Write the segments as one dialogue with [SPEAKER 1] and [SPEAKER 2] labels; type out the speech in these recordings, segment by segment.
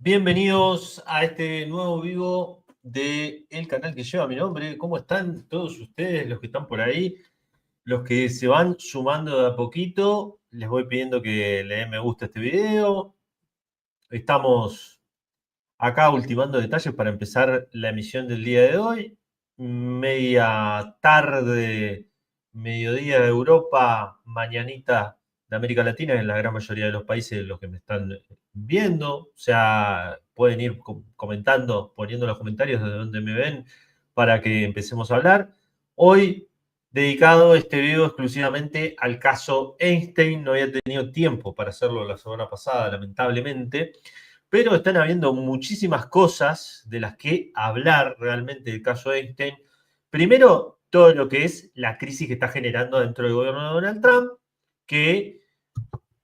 [SPEAKER 1] Bienvenidos a este nuevo vivo del canal que lleva mi nombre. ¿Cómo están todos ustedes, los que están por ahí? Los que se van sumando de a poquito, les voy pidiendo que le den me gusta a este video. Estamos acá ultimando detalles para empezar la emisión del día de hoy. Media tarde, mediodía de Europa, mañanita de América Latina, en la gran mayoría de los países los que me están viendo. O sea, pueden ir comentando, poniendo en los comentarios de dónde me ven para que empecemos a hablar. Hoy, dedicado este video exclusivamente al caso Einstein. No había tenido tiempo para hacerlo la semana pasada, lamentablemente. Pero están habiendo muchísimas cosas de las que hablar realmente del caso Einstein. Primero, todo lo que es la crisis que está generando dentro del gobierno de Donald Trump, que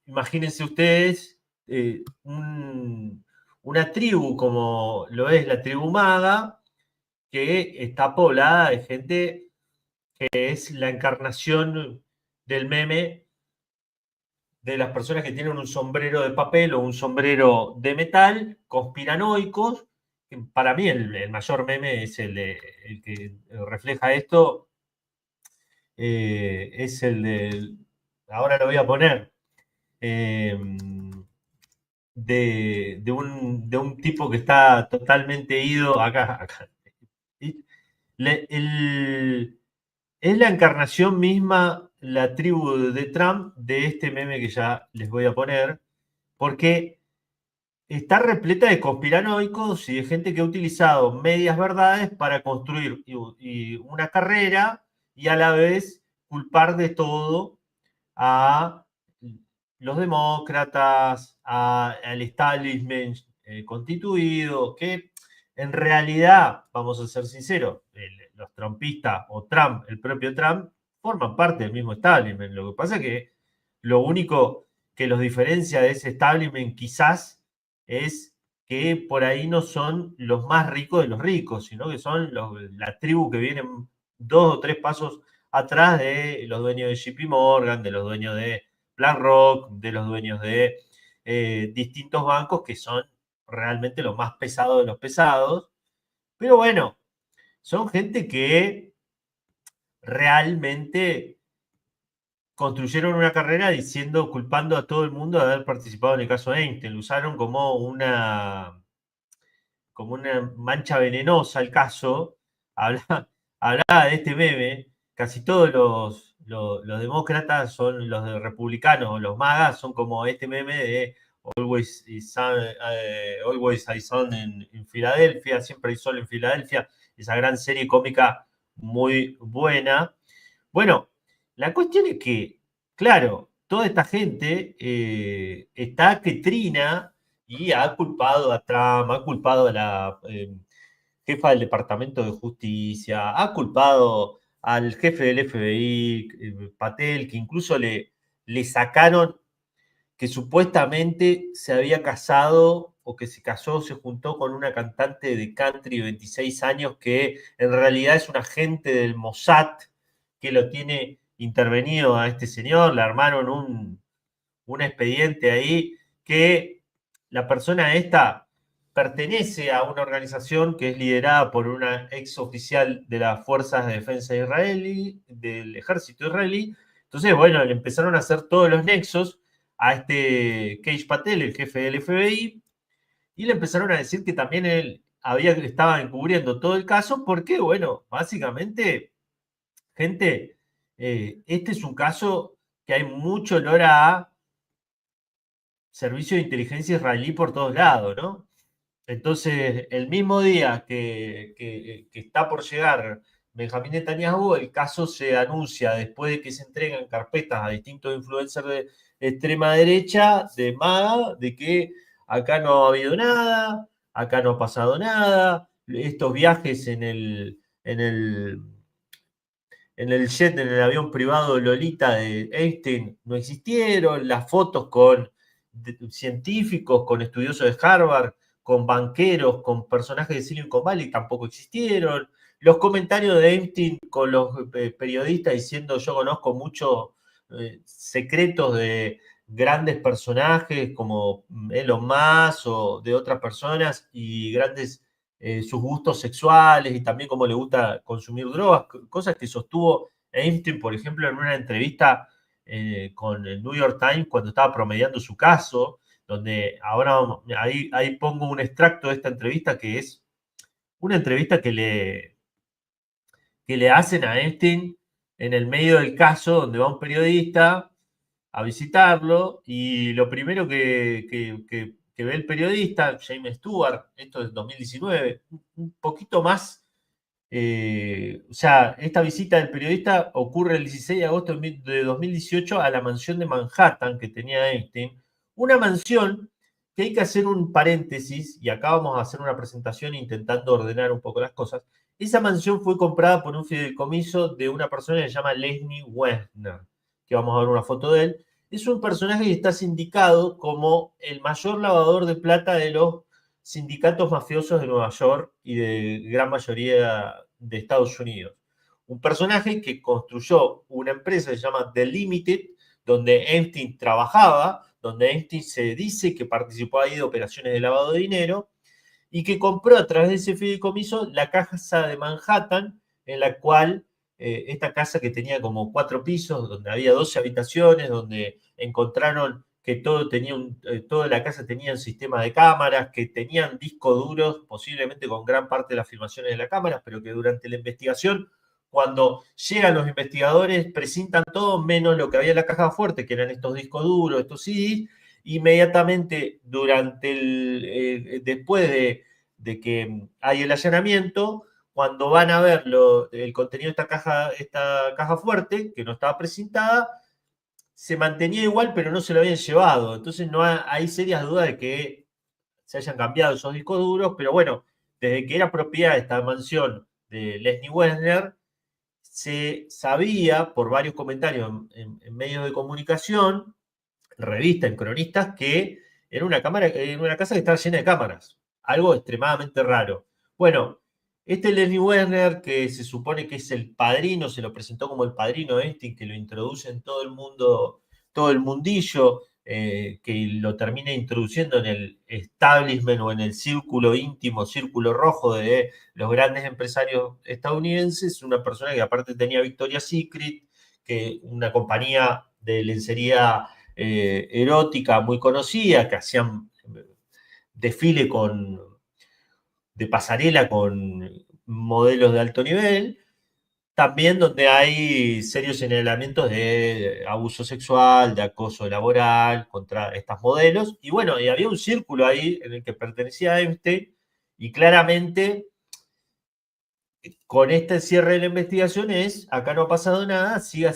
[SPEAKER 1] imagínense ustedes una tribu como lo es la tribu Maga, que está poblada de gente que es la encarnación del meme de las personas que tienen un sombrero de papel o un sombrero de metal, conspiranoicos. Para mí el mayor meme es el que refleja esto, es el del, ahora lo voy a poner, eh, de un tipo que está totalmente ido acá. El, es la encarnación misma, la tribu de Trump, de este meme que ya les voy a poner, porque está repleta de conspiranoicos y de gente que ha utilizado medias verdades para construir una carrera y a la vez culpar de todo a los demócratas, al establishment constituido, que en realidad, vamos a ser sinceros, los trumpistas o Trump, el propio Trump, forman parte del mismo establishment. Lo que pasa es que lo único que los diferencia de ese establishment quizás es que por ahí no son los más ricos de los ricos, sino que son la tribu que vienen 2 o 3 pasos atrás de los dueños de JP Morgan, de los dueños de BlackRock, de los dueños de distintos bancos que son realmente los más pesados de los pesados. Pero bueno, son gente que realmente construyeron una carrera diciendo, culpando a todo el mundo de haber participado en el caso Einstein. Lo usaron como una mancha venenosa el caso. Hablaba de este meme. Casi todos los demócratas son los de republicanos, o los magas son como este meme de Always I Sun en Filadelfia, siempre hay sol en Filadelfia, esa gran serie cómica muy buena. Bueno, la cuestión es que, claro, toda esta gente está que trina y ha culpado a Trump, ha culpado a la jefa del Departamento de Justicia, ha culpado al jefe del FBI, Patel, que incluso le sacaron que supuestamente se había casado o que se casó, se juntó con una cantante de country de 26 años que en realidad es un agente del Mossad que lo tiene intervenido a este señor. Le armaron un expediente ahí que la persona esta pertenece a una organización que es liderada por una ex oficial de las Fuerzas de Defensa israelí, del ejército israelí. Entonces, bueno, le empezaron a hacer todos los nexos a este Keish Patel, el jefe del FBI, y le empezaron a decir que también él estaba encubriendo todo el caso porque, bueno, básicamente, gente, este es un caso que hay mucho olor a servicio de inteligencia israelí por todos lados, ¿no? Entonces, el mismo día que está por llegar Benjamín Netanyahu, el caso se anuncia después de que se entregan carpetas a distintos influencers de extrema derecha, de MAGA, de que acá no ha habido nada, acá no ha pasado nada, estos viajes en el jet, en el avión privado Lolita de Einstein no existieron, las fotos con científicos, con estudiosos de Harvard, con banqueros, con personajes de Silicon Valley tampoco existieron, los comentarios de Einstein con los periodistas diciendo yo conozco muchos secretos grandes personajes como Elon Musk o de otras personas y grandes sus gustos sexuales y también cómo le gusta consumir drogas, cosas que sostuvo Einstein, por ejemplo, en una entrevista con el New York Times cuando estaba promediando su caso, donde ahora ahí pongo un extracto de esta entrevista que es una entrevista que le hacen a Einstein en el medio del caso, donde va un periodista a visitarlo y lo primero que ve el periodista, James Stewart, esto es 2019, un poquito más, o sea, esta visita del periodista ocurre el 16 de agosto de 2018 a la mansión de Manhattan que tenía Einstein, una mansión que hay que hacer un paréntesis, y acá vamos a hacer una presentación intentando ordenar un poco las cosas. Esa mansión fue comprada por un fideicomiso de una persona que se llama Leslie Wexner, que vamos a ver una foto de él. Es un personaje que está sindicado como el mayor lavador de plata de los sindicatos mafiosos de Nueva York y de gran mayoría de Estados Unidos. Un personaje que construyó una empresa que se llama The Limited, donde Einstein trabajaba, donde Einstein se dice que participó ahí de operaciones de lavado de dinero, y que compró a través de ese fideicomiso la casa de Manhattan, en la cual esta casa que tenía como 4 pisos, donde había 12 habitaciones, donde encontraron que toda la casa tenía un sistema de cámaras, que tenían discos duros, posiblemente con gran parte de las filmaciones de la cámara, pero que durante la investigación, cuando llegan los investigadores, presentan todo menos lo que había en la caja fuerte, que eran estos discos duros, estos CDs. Inmediatamente después de que hay el allanamiento, cuando van a ver el contenido de esta caja fuerte, que no estaba precintada, se mantenía igual, pero no se lo habían llevado. Entonces no hay serias dudas de que se hayan cambiado esos discos duros, pero bueno, desde que era propiedad de esta mansión de Leslie Wexner, se sabía por varios comentarios en medios de comunicación, revistas, en cronistas, que era una casa que estaba llena de cámaras. Algo extremadamente raro. Bueno, este Leslie Wexner, que se supone que es el padrino, se lo presentó como el padrino Einstein, que lo introduce en todo el mundo, todo el mundillo, que lo termina introduciendo en el establishment o en el círculo íntimo, círculo rojo de los grandes empresarios estadounidenses, una persona que aparte tenía Victoria's Secret, que una compañía de lencería erótica muy conocida, que hacían desfile de pasarela con modelos de alto nivel, también donde hay serios señalamientos de abuso sexual, de acoso laboral contra estas modelos, y bueno, y había un círculo ahí en el que pertenecía Einstein, y claramente con este cierre de la investigación acá no ha pasado nada, siga.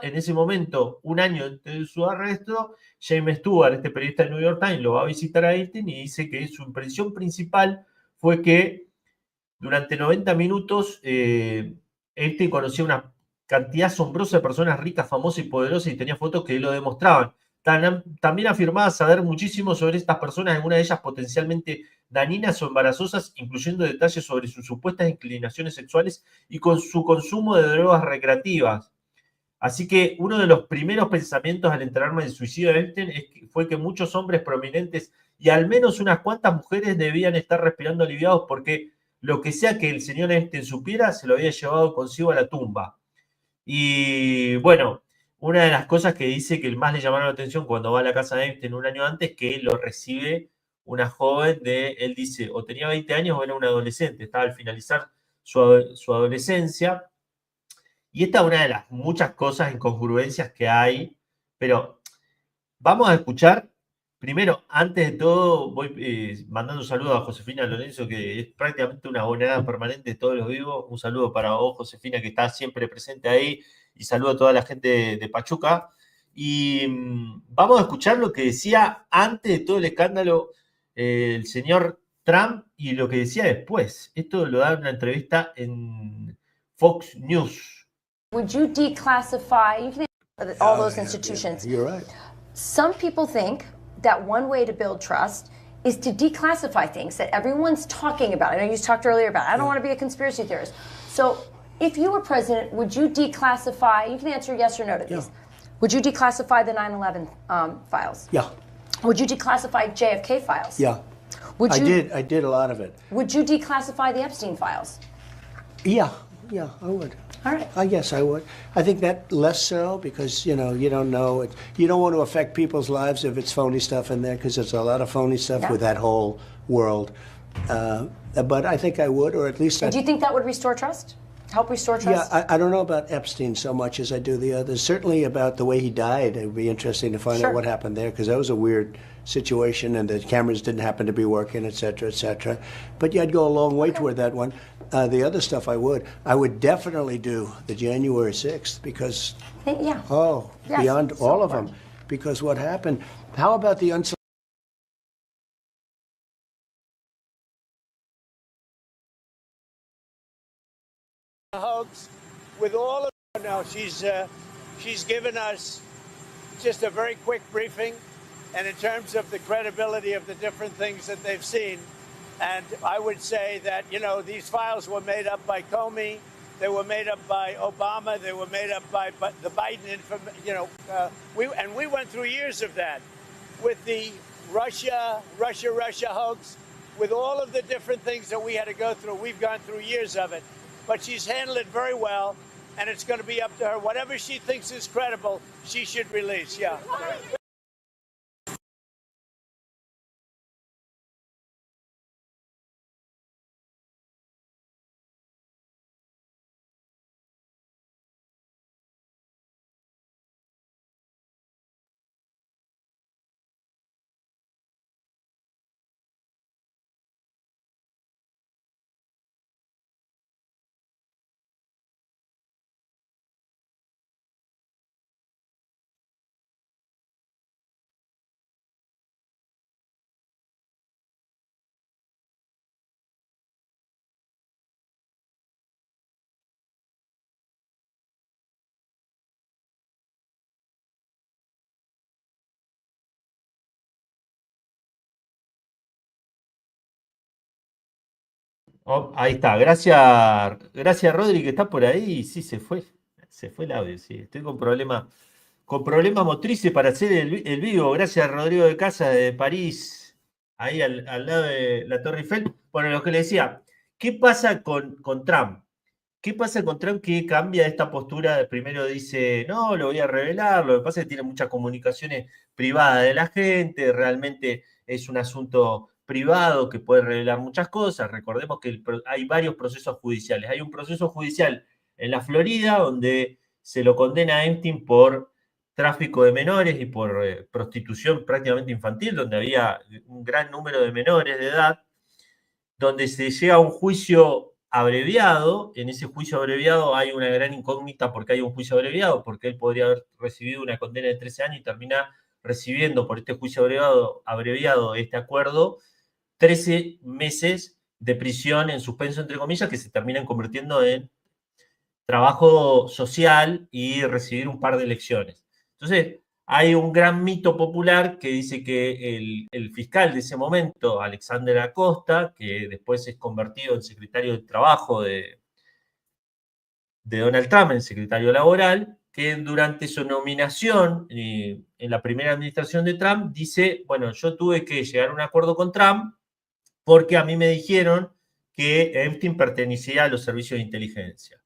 [SPEAKER 1] En ese momento, un año antes de su arresto, James Stewart, este periodista del New York Times, lo va a visitar a Einstein y dice que su impresión principal fue que durante 90 minutos Einstein conocía una cantidad asombrosa de personas ricas, famosas y poderosas y tenía fotos que lo demostraban. También afirmaba saber muchísimo sobre estas personas, algunas de ellas potencialmente dañinas o embarazosas, incluyendo detalles sobre sus supuestas inclinaciones sexuales y con su consumo de drogas recreativas. Así que uno de los primeros pensamientos al enterarme del suicidio de Einstein fue que muchos hombres prominentes y al menos unas cuantas mujeres debían estar respirando aliviados porque lo que sea que el señor Einstein supiera se lo había llevado consigo a la tumba. Y bueno, una de las cosas que dice que más le llamaron la atención cuando va a la casa de Einstein un año antes, que lo recibe una joven él dice, o tenía 20 años o era una adolescente, estaba al finalizar su adolescencia. Y esta es una de las muchas cosas, incongruencias que hay, pero vamos a escuchar. Primero, antes de todo, voy mandando un saludo a Josefina Lorenzo, que es prácticamente una abonada permanente de todos los vivos. Un saludo para vos, Josefina, que está siempre presente ahí. Y saludo a toda la gente de Pachuca. Y vamos a escuchar lo que decía antes de todo el escándalo el señor Trump y lo que decía después. Esto lo da en una entrevista en Fox News.
[SPEAKER 2] Would you declassify all those institutions?
[SPEAKER 3] You're right.
[SPEAKER 2] Some people think that one way to build trust is to declassify things that everyone's talking about. I know you talked earlier about, I don't want to be a conspiracy theorist. So if you were president, would you declassify, you can answer yes or no to these, Would you declassify the 9/11 files?
[SPEAKER 3] Yeah,
[SPEAKER 2] Would you declassify JFK files?
[SPEAKER 3] yeah.
[SPEAKER 2] Would
[SPEAKER 3] I
[SPEAKER 2] you?
[SPEAKER 3] did. I did a lot of it.
[SPEAKER 2] Would you declassify the Epstein files?
[SPEAKER 3] Yeah, yeah, I would.
[SPEAKER 2] All right.
[SPEAKER 3] I guess I would. I think that less so because, you know, you don't know it. You don't want to affect people's lives if it's phony stuff in there because there's a lot of phony stuff
[SPEAKER 2] Yeah.
[SPEAKER 3] with that whole world. But I think I would, or at least
[SPEAKER 2] Do you think that would restore trust? Help restore trust?
[SPEAKER 3] Yeah, I don't know about Epstein so much as I do the others. Certainly about the way he died. It would be interesting to find
[SPEAKER 2] Sure.
[SPEAKER 3] out what happened there because that was a weird situation and the cameras didn't happen to be working, et cetera, et cetera. But yeah, I'd go a long way toward that one. The other stuff I would definitely do the January 6th because,
[SPEAKER 2] Yeah. Yes,
[SPEAKER 3] beyond
[SPEAKER 2] so
[SPEAKER 3] all of
[SPEAKER 2] important.
[SPEAKER 3] them. Because what happened, how about the hoax with all of now she's given us just a very quick briefing and in terms of the credibility of the different things that they've seen, and I would say that, you know, these files were made up by Comey, they were made up by Obama, they were made up by the Biden, we went through years of that with the Russia hoax, with all of the different things that we had to go through. We've gone through years of it. But she's handled it very well, and it's going to be up to her. Whatever she thinks is credible, she should release, yeah.
[SPEAKER 1] Oh, ahí está. Gracias, Rodri, que está por ahí. Sí, se fue el audio. Sí, estoy con problemas motrices para hacer el vivo. Gracias, Rodrigo de Casa de París, ahí al lado de la Torre Eiffel. Bueno, lo que le decía, ¿qué pasa con Trump? ¿Qué pasa con Trump que cambia esta postura? Primero dice, no, lo voy a revelar. Lo que pasa es que tiene muchas comunicaciones privadas de la gente. Realmente es un asunto privado que puede revelar muchas cosas. Recordemos que hay varios procesos judiciales. Hay un proceso judicial en la Florida donde se lo condena a Epstein por tráfico de menores y por prostitución prácticamente infantil, donde había un gran número de menores de edad, donde se llega a un juicio abreviado. En ese juicio abreviado hay una gran incógnita porque hay un juicio abreviado, porque él podría haber recibido una condena de 13 años y termina recibiendo por este juicio abreviado este acuerdo 13 meses de prisión en suspenso, entre comillas, que se terminan convirtiendo en trabajo social y recibir un par de lecciones. Entonces, hay un gran mito popular que dice que el fiscal de ese momento, Alexander Acosta, que después es convertido en secretario de Trabajo de Donald Trump, en secretario laboral, que durante su nominación en la primera administración de Trump dice, bueno, yo tuve que llegar a un acuerdo con Trump porque a mí me dijeron que Epstein pertenecía a los servicios de inteligencia.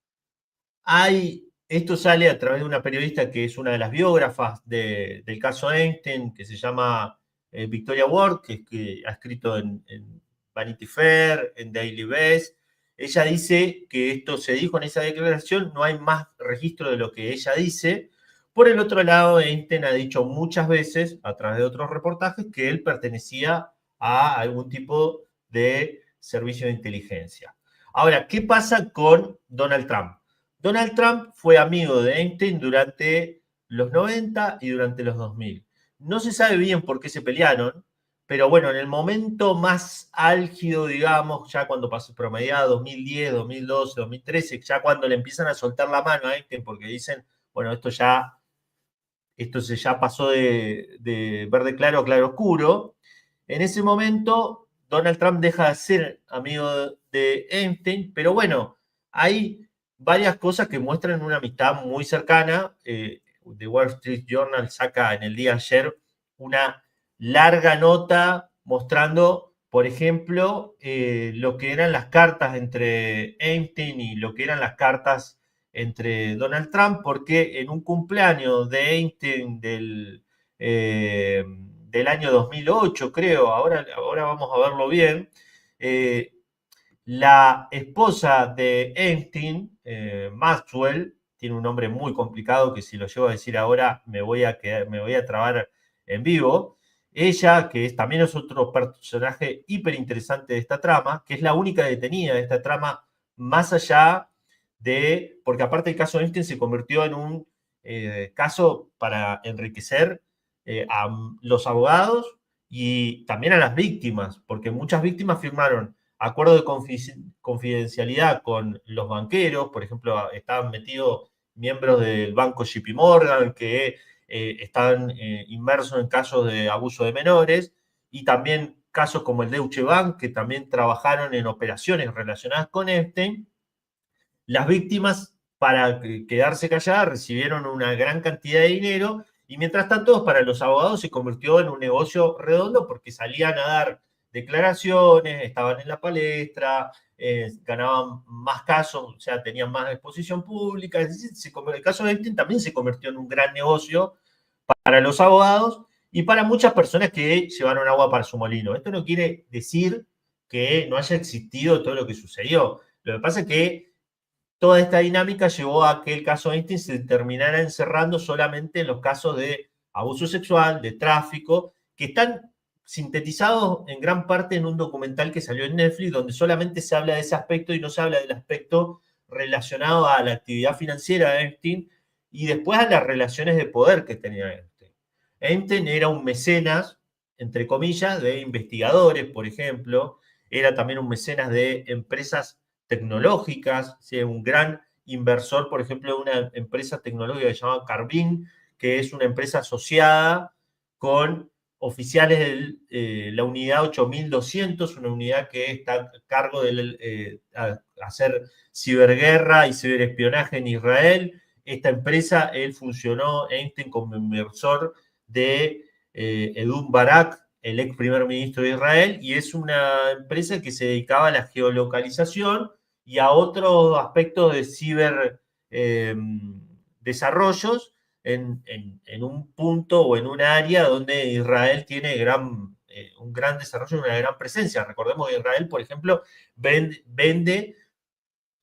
[SPEAKER 1] Esto sale a través de una periodista que es una de las biógrafas del caso Epstein, que se llama Victoria Ward, que ha escrito en Vanity Fair, en Daily Beast. Ella dice que esto se dijo en esa declaración, no hay más registro de lo que ella dice. Por el otro lado, Epstein ha dicho muchas veces, a través de otros reportajes, que él pertenecía a algún tipo de servicio de inteligencia. Ahora, ¿qué pasa con Donald Trump? Donald Trump fue amigo de Epstein durante los 90 y durante los 2000. No se sabe bien por qué se pelearon, pero bueno, en el momento más álgido, digamos, ya cuando pasó promediado 2010, 2012, 2013, ya cuando le empiezan a soltar la mano a Epstein porque dicen, bueno, esto ya pasó de verde claro a claro oscuro. En ese momento, Donald Trump deja de ser amigo de Epstein, pero bueno, hay varias cosas que muestran una amistad muy cercana. The Wall Street Journal saca en el día de ayer una larga nota mostrando, por ejemplo, lo que eran las cartas entre Epstein y lo que eran las cartas entre Donald Trump, porque en un cumpleaños de Epstein del año 2008, creo, ahora vamos a verlo bien, la esposa de Epstein, Maxwell, tiene un nombre muy complicado que si lo llevo a decir ahora me voy a trabar en vivo. Ella, que también es otro personaje hiper interesante de esta trama, que es la única detenida de esta trama, más allá de, porque aparte el caso de Epstein se convirtió en un caso para enriquecer a los abogados y también a las víctimas, porque muchas víctimas firmaron acuerdo de confidencialidad con los banqueros, por ejemplo, estaban metidos miembros del banco JP Morgan que están inmersos en casos de abuso de menores, y también casos como el Deutsche Bank, que también trabajaron en operaciones relacionadas con Epstein. Las víctimas, para quedarse calladas, recibieron una gran cantidad de dinero, y mientras tanto, para los abogados se convirtió en un negocio redondo porque salían a dar declaraciones, estaban en la palestra, ganaban más casos, o sea, tenían más exposición pública. Es decir, el caso de Epstein también se convirtió en un gran negocio para los abogados y para muchas personas que llevaron agua para su molino. Esto no quiere decir que no haya existido todo lo que sucedió. Lo que pasa es que toda esta dinámica llevó a que el caso Epstein se terminara encerrando solamente en los casos de abuso sexual, de tráfico, que están sintetizados en gran parte en un documental que salió en Netflix, donde solamente se habla de ese aspecto y no se habla del aspecto relacionado a la actividad financiera de Epstein y después a las relaciones de poder que tenía Epstein. Epstein era un mecenas, entre comillas, de investigadores, por ejemplo, era también un mecenas de empresas tecnológicas, ¿sí? Un gran inversor, por ejemplo, de una empresa tecnológica que se llama Carbin, que es una empresa asociada con oficiales de la unidad 8200, una unidad que está a cargo de hacer ciberguerra y ciberespionaje en Israel. Esta empresa, él funcionó, Einstein, como inversor de Ehud Barak, el ex primer ministro de Israel, y es una empresa que se dedicaba a la geolocalización y a otros aspectos de ciber desarrollos en un punto o en un área donde Israel tiene un gran desarrollo y una gran presencia. Recordemos que Israel, por ejemplo, vende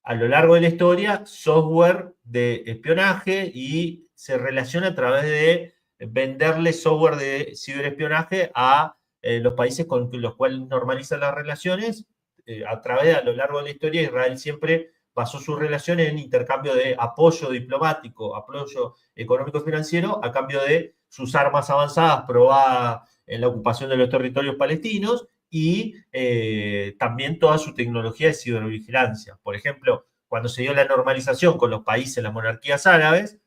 [SPEAKER 1] a lo largo de la historia software de espionaje y se relaciona a través de venderle software de ciberespionaje a los países con los cuales normalizan las relaciones. A lo largo de la historia, Israel siempre basó sus relaciones en intercambio de apoyo diplomático, apoyo económico-financiero, a cambio de sus armas avanzadas probadas en la ocupación de los territorios palestinos y también toda su tecnología de cibervigilancia. Por ejemplo, cuando se dio la normalización con los países, las monarquías árabes,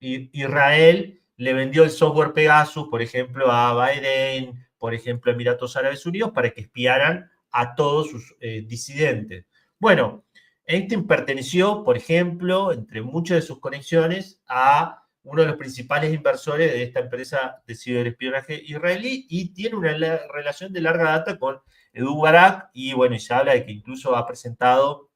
[SPEAKER 1] Israel le vendió el software Pegasus, por ejemplo, a Bahrein, por ejemplo, a Emiratos Árabes Unidos, para que espiaran a todos sus disidentes. Bueno, Einstein perteneció, por ejemplo, entre muchas de sus conexiones, a uno de los principales inversores de esta empresa de ciberespionaje israelí y tiene una relación de larga data con Ehud Barak y bueno, y se habla de que incluso ha presentado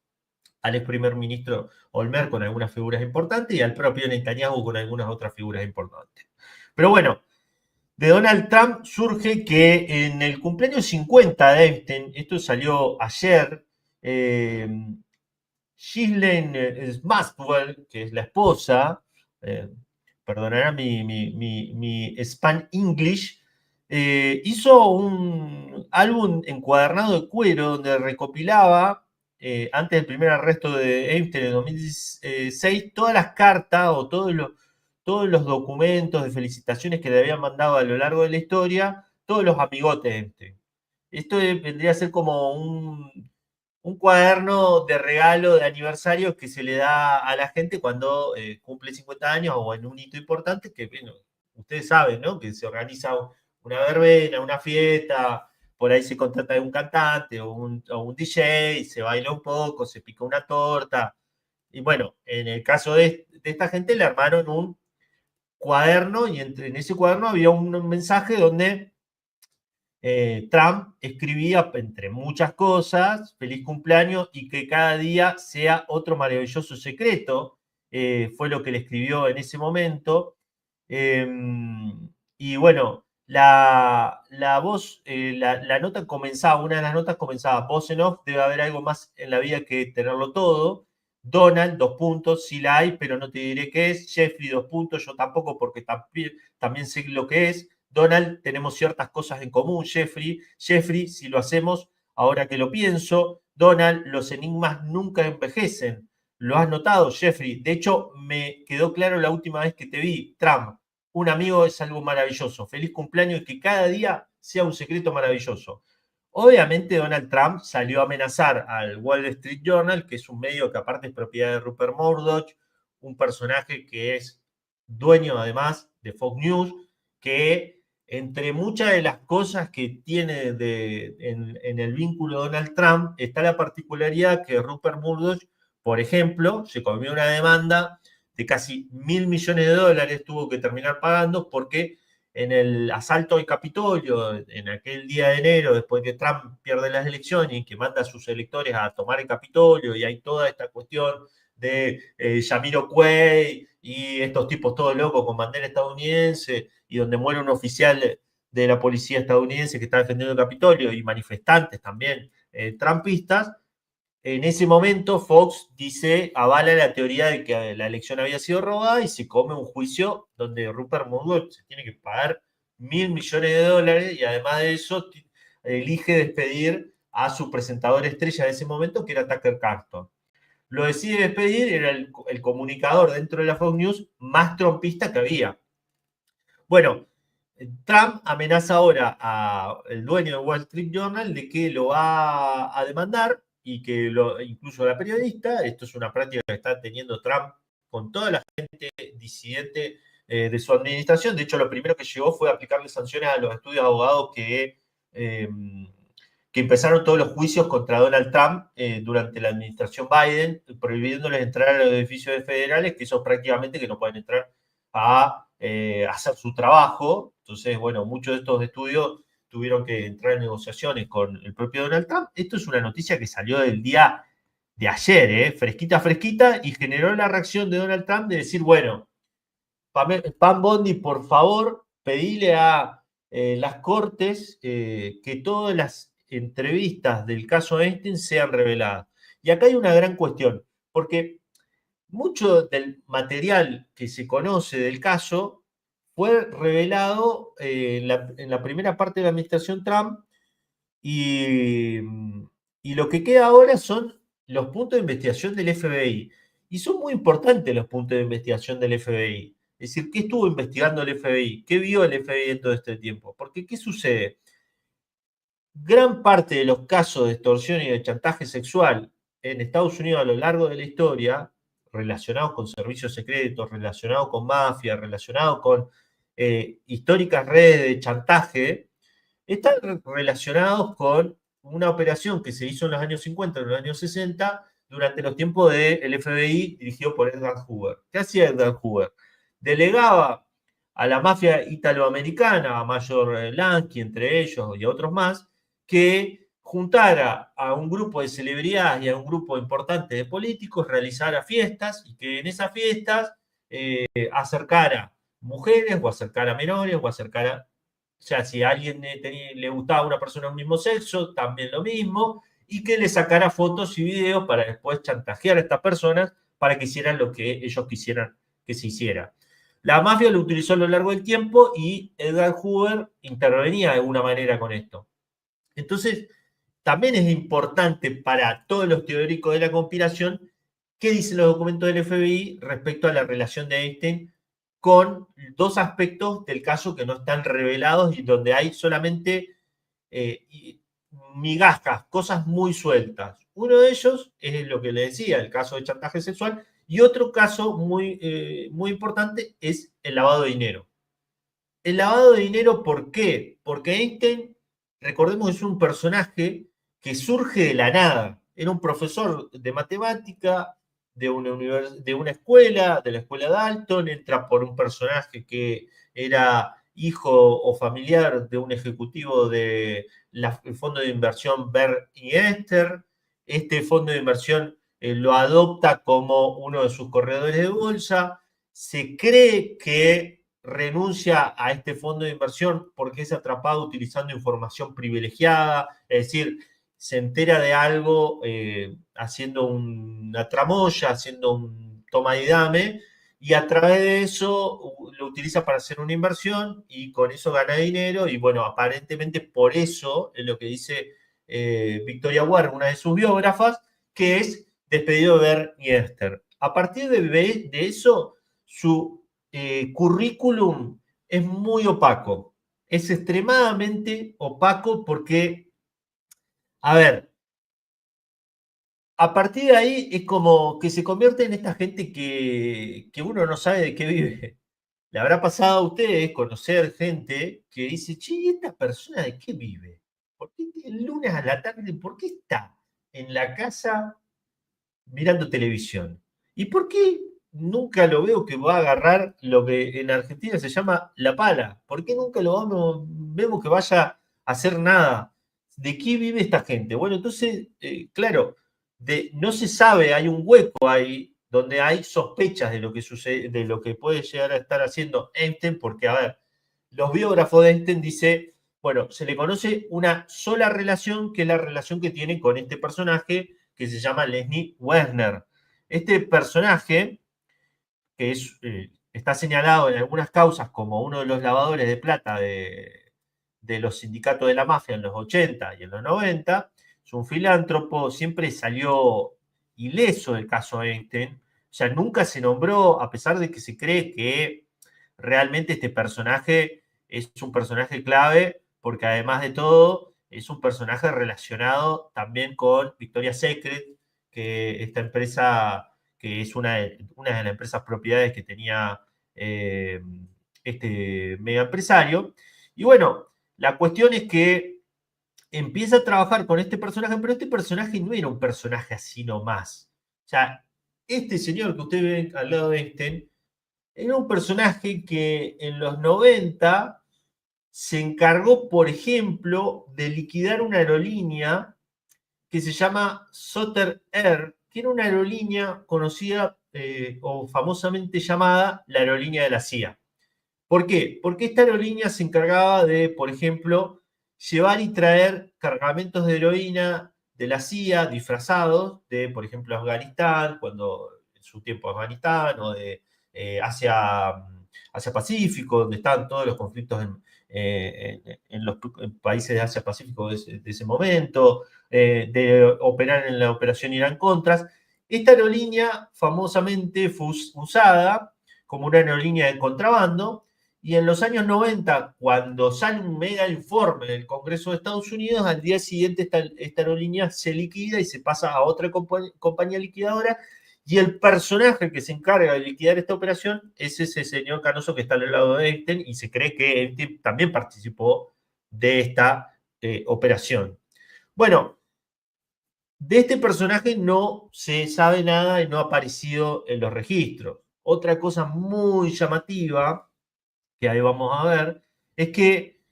[SPEAKER 1] al ex primer ministro Olmert con algunas figuras importantes y al propio Netanyahu con algunas otras figuras importantes. Pero bueno, de Donald Trump surge que en el cumpleaños 50 de Epstein, esto salió ayer, Ghislaine Maxwell, que es la esposa, perdonará mi Span English, hizo un álbum encuadernado de cuero donde recopilaba, antes del primer arresto de Epstein en 2006, todas las cartas o todos los documentos de felicitaciones que le habían mandado a lo largo de la historia, todos los amigotes de Epstein. Esto vendría a ser como un cuaderno de regalo de aniversario que se le da a la gente cuando cumple 50 años o en un hito importante, que bueno, ustedes saben, ¿no? Que se organiza una verbena, una fiesta, por ahí se contrata a un cantante o un DJ, se baila un poco, se pica una torta. Y bueno, en el caso de esta gente le armaron cuaderno y en ese cuaderno había un mensaje donde Trump escribía, entre muchas cosas, feliz cumpleaños y que cada día sea otro maravilloso secreto. Fue lo que le escribió en ese momento. Eh, y bueno, la voz, la nota comenzaba, una de las notas comenzaba, voz en off, debe haber algo más en la vida que tenerlo todo. Donald, 2 puntos, sí la hay, pero no te diré qué es. Jeffrey, 2 puntos, yo tampoco, porque también sé lo que es. Donald, tenemos ciertas cosas en común. Jeffrey, si lo hacemos, ahora que lo pienso. Donald, los enigmas nunca envejecen. ¿Lo has notado, Jeffrey? De hecho, me quedó claro la última vez que te vi. Trump, un amigo es algo maravilloso. Feliz cumpleaños y que cada día sea un secreto maravilloso. Obviamente Donald Trump salió a amenazar al Wall Street Journal, que es un medio que aparte es propiedad de Rupert Murdoch, un personaje que es dueño además de Fox News, que entre muchas de las cosas que tiene en el vínculo Donald Trump está la particularidad que Rupert Murdoch, por ejemplo, se comió una demanda de casi $1.000 millones, tuvo que terminar pagando porque en el asalto al Capitolio, en aquel día de enero, después que Trump pierde las elecciones y que manda a sus electores a tomar el Capitolio, y hay toda esta cuestión de Jamiroquai y estos tipos todos locos con bandera estadounidense, y donde muere un oficial de la policía estadounidense que está defendiendo el Capitolio, y manifestantes también trumpistas. En ese momento Fox dice, avala la teoría de que la elección había sido robada y se come un juicio donde Rupert Murdoch se tiene que pagar $1.000 millones y además de eso elige despedir a su presentador estrella de ese momento, que era Tucker Carlson. Lo decide despedir, era el comunicador dentro de la Fox News más trumpista que había. Bueno, Trump amenaza ahora al dueño de Wall Street Journal de que lo va a demandar y que incluso a la periodista. Esto es una práctica que está teniendo Trump con toda la gente disidente de su administración. De hecho, lo primero que llegó fue aplicarle sanciones a los estudios de abogados que empezaron todos los juicios contra Donald Trump durante la administración Biden, prohibiéndoles entrar a los edificios federales, que eso prácticamente que no pueden entrar a hacer su trabajo. Entonces, bueno, muchos de estos estudios tuvieron que entrar en negociaciones con el propio Donald Trump. Esto es una noticia que salió del día de ayer, fresquita, fresquita, y generó la reacción de Donald Trump de decir, bueno, Pam Bondi, por favor, pedile a las cortes que todas las entrevistas del caso Einstein sean reveladas. Y acá hay una gran cuestión, porque mucho del material que se conoce del caso fue revelado en la primera parte de la administración Trump y, y lo que queda ahora son los puntos de investigación del FBI. Y son muy importantes los puntos de investigación del FBI. Es decir, ¿qué estuvo investigando el FBI? ¿Qué vio el FBI en todo este tiempo? Porque, ¿qué sucede? Gran parte de los casos de extorsión y de chantaje sexual en Estados Unidos a lo largo de la historia, relacionados con servicios secretos, relacionados con mafia, relacionados con históricas redes de chantaje, están relacionados con una operación que se hizo en los años 50, en los años 60, durante los tiempos del FBI dirigido por Edgar Hoover. ¿Qué hacía Edgar Hoover? Delegaba a la mafia italoamericana, a Mayor Lansky, entre ellos y a otros más, que juntara a un grupo de celebridades y a un grupo importante de políticos, realizara fiestas y que en esas fiestas acercara mujeres o acercara menores o acercara, o sea, si a alguien le gustaba a una persona de un mismo sexo, también lo mismo, y que le sacara fotos y videos para después chantajear a estas personas para que hicieran lo que ellos quisieran que se hiciera. La mafia lo utilizó a lo largo del tiempo y Edgar Hoover intervenía de alguna manera con esto. Entonces, también es importante para todos los teóricos de la conspiración qué dicen los documentos del FBI respecto a la relación de Einstein con dos aspectos del caso que no están revelados y donde hay solamente migajas, cosas muy sueltas. Uno de ellos es lo que le decía, el caso de chantaje sexual, y otro caso muy, muy importante es el lavado de dinero. El lavado de dinero, ¿por qué? Porque Einstein, recordemos, es un personaje que surge de la nada. Era un profesor de matemática de una escuela, de la escuela Dalton, entra por un personaje que era hijo o familiar de un ejecutivo del fondo de inversión Berg y Esther. Este fondo de inversión lo adopta como uno de sus corredores de bolsa. Se cree que renuncia a este fondo de inversión porque es atrapado utilizando información privilegiada, es decir, se entera de algo haciendo una tramoya, haciendo un toma y dame, y a través de eso lo utiliza para hacer una inversión y con eso gana dinero. Y bueno, aparentemente por eso es lo que dice Victoria Warren, una de sus biógrafas, que es despedido de Bernie Esther. A partir de eso, su currículum es muy opaco. Es extremadamente opaco porque, a ver, a partir de ahí es como que se convierte en esta gente que uno no sabe de qué vive. Le habrá pasado a ustedes conocer gente que dice, che, ¿y esta persona de qué vive? ¿Por qué el lunes a la tarde, por qué está en la casa mirando televisión? ¿Y por qué nunca lo veo que va a agarrar lo que en Argentina se llama la pala? ¿Por qué nunca vemos que vaya a hacer nada? ¿De qué vive esta gente? Bueno, entonces, claro, no se sabe, hay un hueco ahí donde hay sospechas de lo que sucede, de lo que puede llegar a estar haciendo Einstein, porque, a ver, los biógrafos de Einstein dicen, bueno, se le conoce una sola relación, que es la relación que tiene con este personaje que se llama Leslie Wexner. Este personaje, que está señalado en algunas causas como uno de los lavadores de plata de los sindicatos de la mafia en los 80 y en los 90, es un filántropo, siempre salió ileso del caso Einstein, o sea, nunca se nombró, a pesar de que se cree que realmente este personaje es un personaje clave, porque además de todo, es un personaje relacionado también con Victoria's Secret, que esta empresa, que es una de las empresas propiedades que tenía este mega empresario. Y bueno, la cuestión es que empieza a trabajar con este personaje, pero este personaje no era un personaje así nomás. O sea, este señor que usted ve al lado de Einstein era un personaje que en los 90 se encargó, por ejemplo, de liquidar una aerolínea que se llama Sutter Air, que era una aerolínea conocida o famosamente llamada la aerolínea de la CIA. ¿Por qué? Porque esta aerolínea se encargaba de, por ejemplo, llevar y traer cargamentos de heroína de la CIA disfrazados de, por ejemplo, Afganistán, cuando en su tiempo Afganistán, o de Asia Pacífico, donde estaban todos los conflictos en los países de Asia Pacífico de ese momento, de operar en la operación Irán-Contras. Esta aerolínea famosamente fue usada como una aerolínea de contrabando. Y en los años 90, cuando sale un mega informe del Congreso de Estados Unidos, al día siguiente esta aerolínea se liquida y se pasa a otra compañía liquidadora. Y el personaje que se encarga de liquidar esta operación es ese señor canoso que está al lado de Einstein, y se cree que Einstein también participó de esta operación. Bueno, de este personaje no se sabe nada y no ha aparecido en los registros. Otra cosa muy llamativa que ahí vamos a ver, es que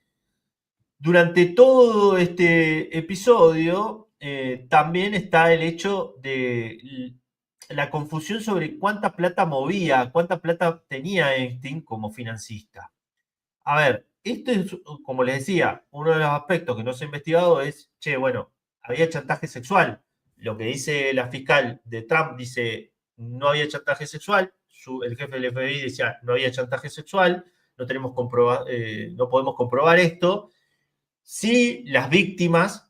[SPEAKER 1] durante todo este episodio también está el hecho de la confusión sobre cuánta plata movía, cuánta plata tenía Einstein como financista. A ver, esto es, como les decía, uno de los aspectos que no se ha investigado es, che, bueno, había chantaje sexual. Lo que dice la fiscal de Trump dice, no había chantaje sexual. El jefe del FBI decía, no había chantaje sexual. No no podemos comprobar esto. Sí, las víctimas,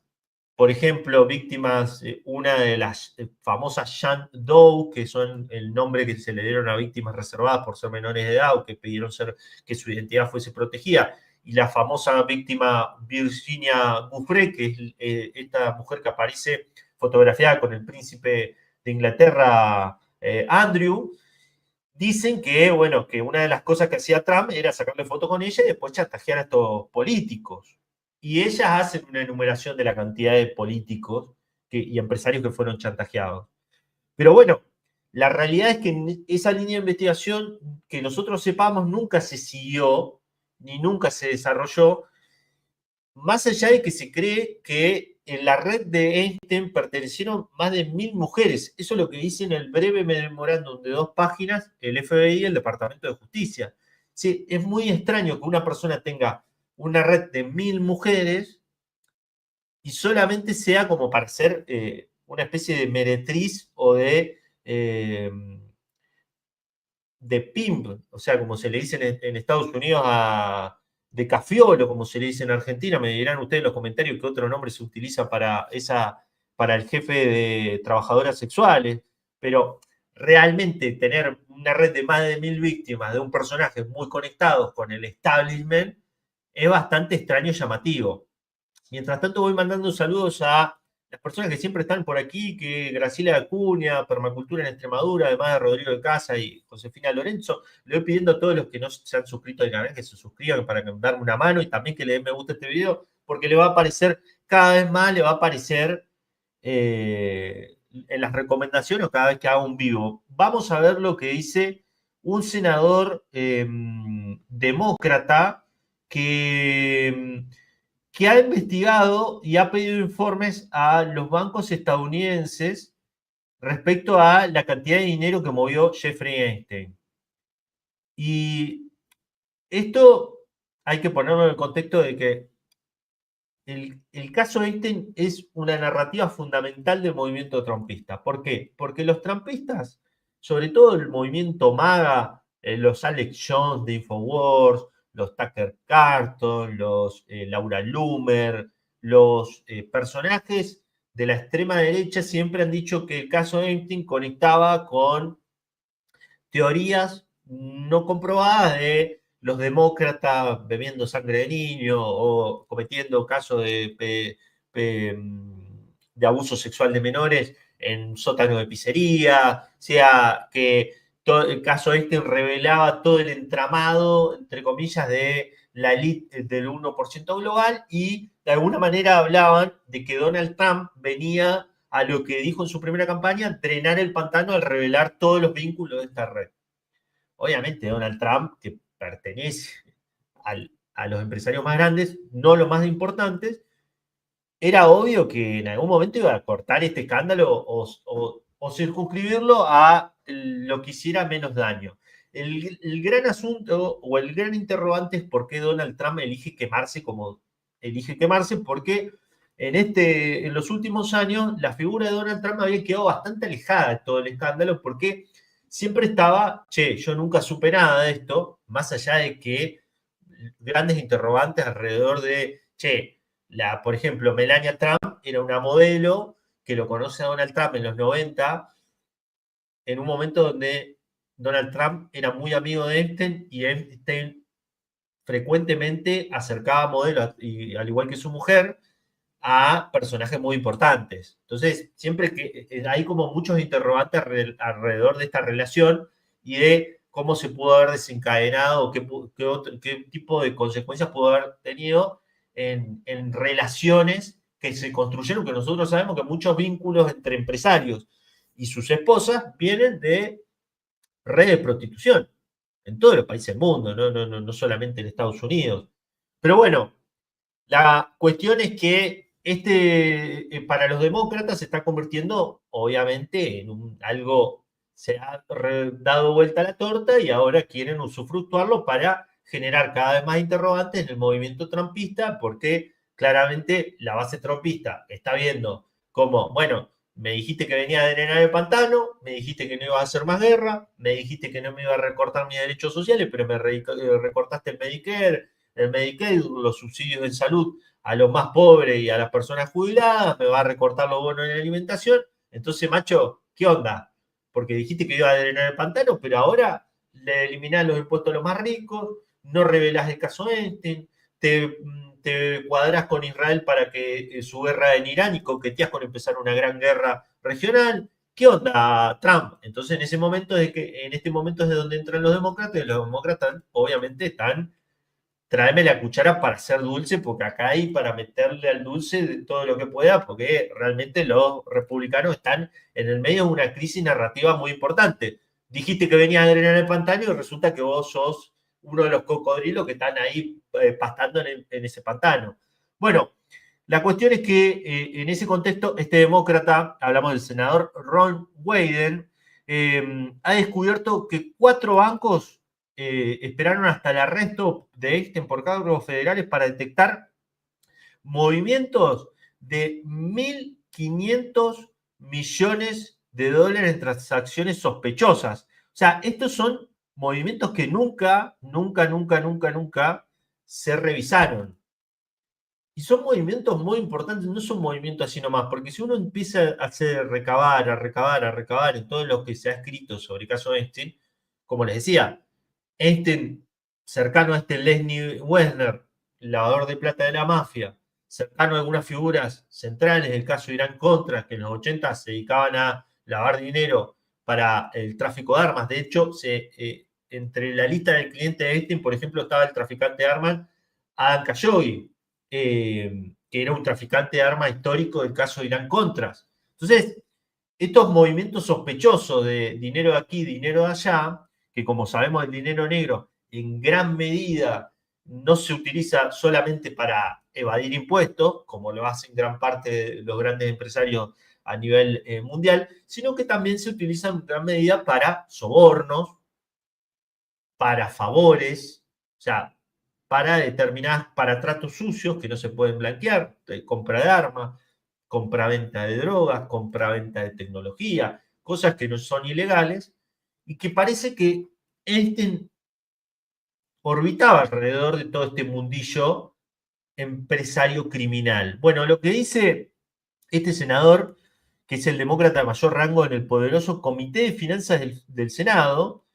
[SPEAKER 1] por ejemplo, víctimas, una de las famosas Jane Doe, que son el nombre que se le dieron a víctimas reservadas por ser menores de edad o que pidieron que su identidad fuese protegida, y la famosa víctima Virginia Giuffre, que es esta mujer que aparece fotografiada con el príncipe de Inglaterra, Andrew. Dicen que, bueno, que una de las cosas que hacía Trump era sacarle fotos con ella y después chantajear a estos políticos. Y ellas hacen una enumeración de la cantidad de políticos y empresarios que fueron chantajeados. Pero bueno, la realidad es que esa línea de investigación, que nosotros sepamos, nunca se siguió, ni nunca se desarrolló, más allá de que se cree que en la red de Einstein pertenecieron más de 1000 mujeres. Eso es lo que dice en el breve memorándum de 2 páginas el FBI y el Departamento de Justicia. Sí, es muy extraño que una persona tenga una red de 1000 mujeres y solamente sea como para ser una especie de meretriz o de pimp, o sea, como se le dice en Estados Unidos de cafiolo, como se le dice en Argentina. Me dirán ustedes en los comentarios qué otro nombre se utiliza para el jefe de trabajadoras sexuales, pero realmente tener una red de más de 1000 víctimas de un personaje muy conectado con el establishment es bastante extraño y llamativo. Mientras tanto voy mandando saludos a las personas que siempre están por aquí, que Graciela Acuña, Permacultura en Extremadura, además de Rodrigo de Casa y Josefina Lorenzo. Le voy pidiendo a todos los que no se han suscrito al canal que se suscriban para darme una mano y también que le den me gusta a este video, porque le va a aparecer, cada vez más le va a aparecer en las recomendaciones o cada vez que haga un vivo. Vamos a ver lo que dice un senador demócrata que ha investigado y ha pedido informes a los bancos estadounidenses respecto a la cantidad de dinero que movió Jeffrey Einstein. Y esto hay que ponerlo en el contexto de que el caso Einstein es una narrativa fundamental del movimiento trumpista. ¿Por qué? Porque los trumpistas, sobre todo el movimiento MAGA, los Alex Jones de Infowars, los Tucker Carlson, los Laura Loomer, los personajes de la extrema derecha siempre han dicho que el caso Einstein conectaba con teorías no comprobadas de los demócratas bebiendo sangre de niño o cometiendo casos de abuso sexual de menores en sótano de pizzería, o sea, que todo el caso este revelaba todo el entramado, entre comillas, de la elite del 1% global y de alguna manera hablaban de que Donald Trump venía a lo que dijo en su primera campaña, drenar el pantano al revelar todos los vínculos de esta red. Obviamente Donald Trump, que pertenece a los empresarios más grandes, no los más importantes, era obvio que en algún momento iba a cortar este escándalo o circunscribirlo a lo que hiciera menos daño. El gran asunto o el gran interrogante es por qué Donald Trump elige quemarse como elige quemarse, porque en los últimos años la figura de Donald Trump había quedado bastante alejada de todo el escándalo, porque siempre estaba, che, yo nunca supe nada de esto, más allá de que grandes interrogantes alrededor de, che, por ejemplo, Melania Trump era una modelo que lo conoce a Donald Trump en los 90, en un momento donde Donald Trump era muy amigo de Einstein y Einstein frecuentemente acercaba modelos, y, al igual que su mujer, a personajes muy importantes. Entonces, siempre que hay como muchos interrogantes alrededor de esta relación y de cómo se pudo haber desencadenado, qué tipo de consecuencias pudo haber tenido en relaciones que se construyeron, que nosotros sabemos que muchos vínculos entre empresarios y sus esposas vienen de redes de prostitución en todos los países del mundo, no solamente en Estados Unidos. Pero bueno, la cuestión es que para los demócratas se está convirtiendo, obviamente, en algo, se ha dado vuelta a la torta y ahora quieren usufructuarlo para generar cada vez más interrogantes en el movimiento trumpista, porque claramente la base trumpista está viendo como, bueno, me dijiste que venía a drenar el pantano, me dijiste que no iba a hacer más guerra, me dijiste que no me iba a recortar mis derechos sociales, pero me recortaste el Medicare, el Medicaid, los subsidios de salud a los más pobres y a las personas jubiladas, me va a recortar los bonos de alimentación. Entonces, macho, ¿qué onda? Porque dijiste que iba a drenar el pantano, pero ahora le eliminás los impuestos a los más ricos, no revelás el caso Einstein, te cuadrás con Israel para que su guerra en Irán y coqueteás con empezar una gran guerra regional. ¿Qué onda, Trump? Entonces, en este momento es de donde entran los demócratas, y los demócratas obviamente están tráeme la cuchara para hacer dulce, porque acá hay para meterle al dulce de todo lo que pueda, porque realmente los republicanos están en el medio de una crisis narrativa muy importante. Dijiste que venías a drenar el pantano y resulta que vos sos uno de los cocodrilos que están ahí pastando en ese pantano. Bueno, la cuestión es que en ese contexto, este demócrata, hablamos del senador Ron Wyden, ha descubierto que 4 bancos esperaron hasta el arresto de Einstein por cargos federales para detectar movimientos de 1.500 millones de dólares en transacciones sospechosas. O sea, estos son movimientos que nunca se revisaron. Y son movimientos muy importantes, no son movimientos así nomás, porque si uno empieza a hacer recabar en todo lo que se ha escrito sobre el caso de Einstein, como les decía, Einstein, cercano a este Leslie Wexner, lavador de plata de la mafia, cercano a algunas figuras centrales del caso Irán-Contras, que en los 80 se dedicaban a lavar dinero para el tráfico de armas. De hecho, entre la lista del cliente de Einstein, por ejemplo, estaba el traficante de armas Adam Khashoggi, que era un traficante de armas histórico del caso Irán-Contras. Entonces, estos movimientos sospechosos de dinero de aquí, dinero de allá, que como sabemos el dinero negro en gran medida no se utiliza solamente para evadir impuestos, como lo hacen gran parte de los grandes empresarios a nivel mundial, sino que también se utiliza en gran medida para sobornos, para favores, o sea, para tratos sucios que no se pueden blanquear, compra de armas, compra-venta de drogas, compra-venta de tecnología, cosas que no son ilegales y que parece que Einstein orbitaba alrededor de todo este mundillo empresario criminal. Bueno, lo que dice este senador, que es el demócrata de mayor rango en el poderoso Comité de Finanzas del Senado,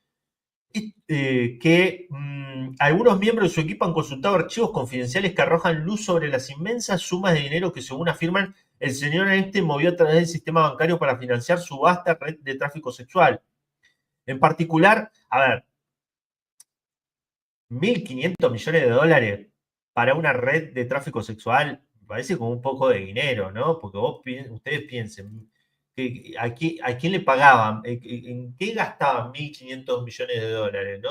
[SPEAKER 1] que algunos miembros de su equipo han consultado archivos confidenciales que arrojan luz sobre las inmensas sumas de dinero que, según afirman, el señor Einstein movió a través del sistema bancario para financiar su vasta red de tráfico sexual. En particular, a ver, 1.500 millones de dólares para una red de tráfico sexual, parece como un poco de dinero, ¿no? Porque ustedes piensen, ¿a quién le pagaban? ¿En qué gastaban 1.500 millones de dólares?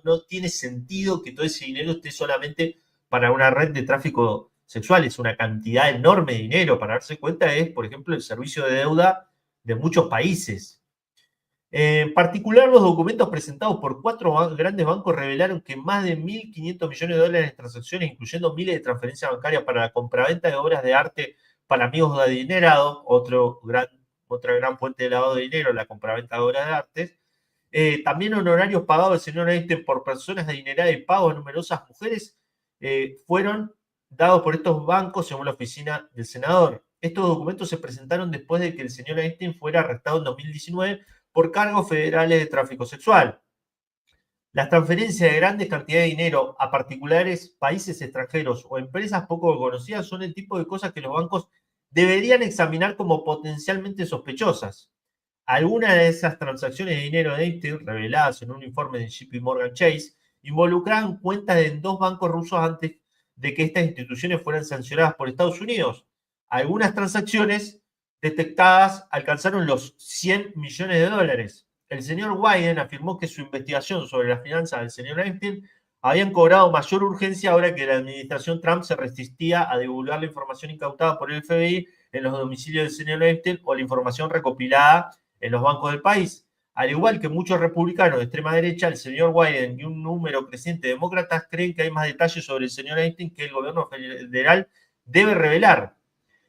[SPEAKER 1] No tiene sentido que todo ese dinero esté solamente para una red de tráfico sexual. Es una cantidad enorme de dinero. Para darse cuenta es, por ejemplo, el servicio de deuda de muchos países. En particular, los documentos presentados por 4 grandes bancos revelaron que más de 1.500 millones de dólares en transacciones, incluyendo miles de transferencias bancarias para la compraventa de obras de arte para amigos de adinerados, otra gran fuente de lavado de dinero, la compraventa de obras de arte. También honorarios pagados del señor Einstein por personas adineradas y pagos a numerosas mujeres fueron dados por estos bancos, según la oficina del senador. Estos documentos se presentaron después de que el señor Einstein fuera arrestado en 2019 por cargos federales de tráfico sexual. Las transferencias de grandes cantidades de dinero a particulares, países extranjeros o empresas poco conocidas son el tipo de cosas que los bancos deberían examinar como potencialmente sospechosas. Algunas de esas transacciones de dinero de Einstein, reveladas en un informe de JP Morgan Chase, involucraban cuentas en 2 bancos rusos antes de que estas instituciones fueran sancionadas por Estados Unidos. Algunas transacciones detectadas alcanzaron los 100 millones de dólares. El señor Wyden afirmó que su investigación sobre las finanzas del señor Einstein habían cobrado mayor urgencia ahora que la administración Trump se resistía a divulgar la información incautada por el FBI en los domicilios del señor Einstein o la información recopilada en los bancos del país. Al igual que muchos republicanos de extrema derecha, el señor Wyden y un número creciente de demócratas creen que hay más detalles sobre el señor Einstein que el gobierno federal debe revelar.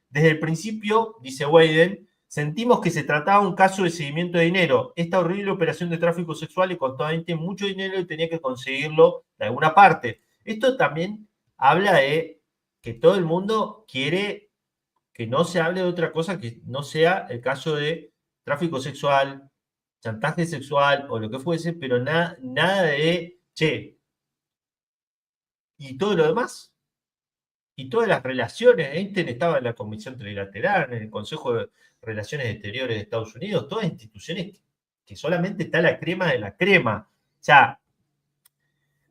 [SPEAKER 1] Desde el principio, dice Wyden, sentimos que se trataba de un caso de seguimiento de dinero. Esta horrible operación de tráfico sexual le costó a Einstein mucho dinero y tenía que conseguirlo de alguna parte. Esto también habla de que todo el mundo quiere que no se hable de otra cosa que no sea el caso de tráfico sexual, chantaje sexual o lo que fuese, pero nada de, che, y todo lo demás. Y todas las relaciones, Einstein estaba en la Comisión Trilateral, en el Consejo de Relaciones Exteriores de Estados Unidos, todas instituciones que solamente está la crema de la crema. O sea,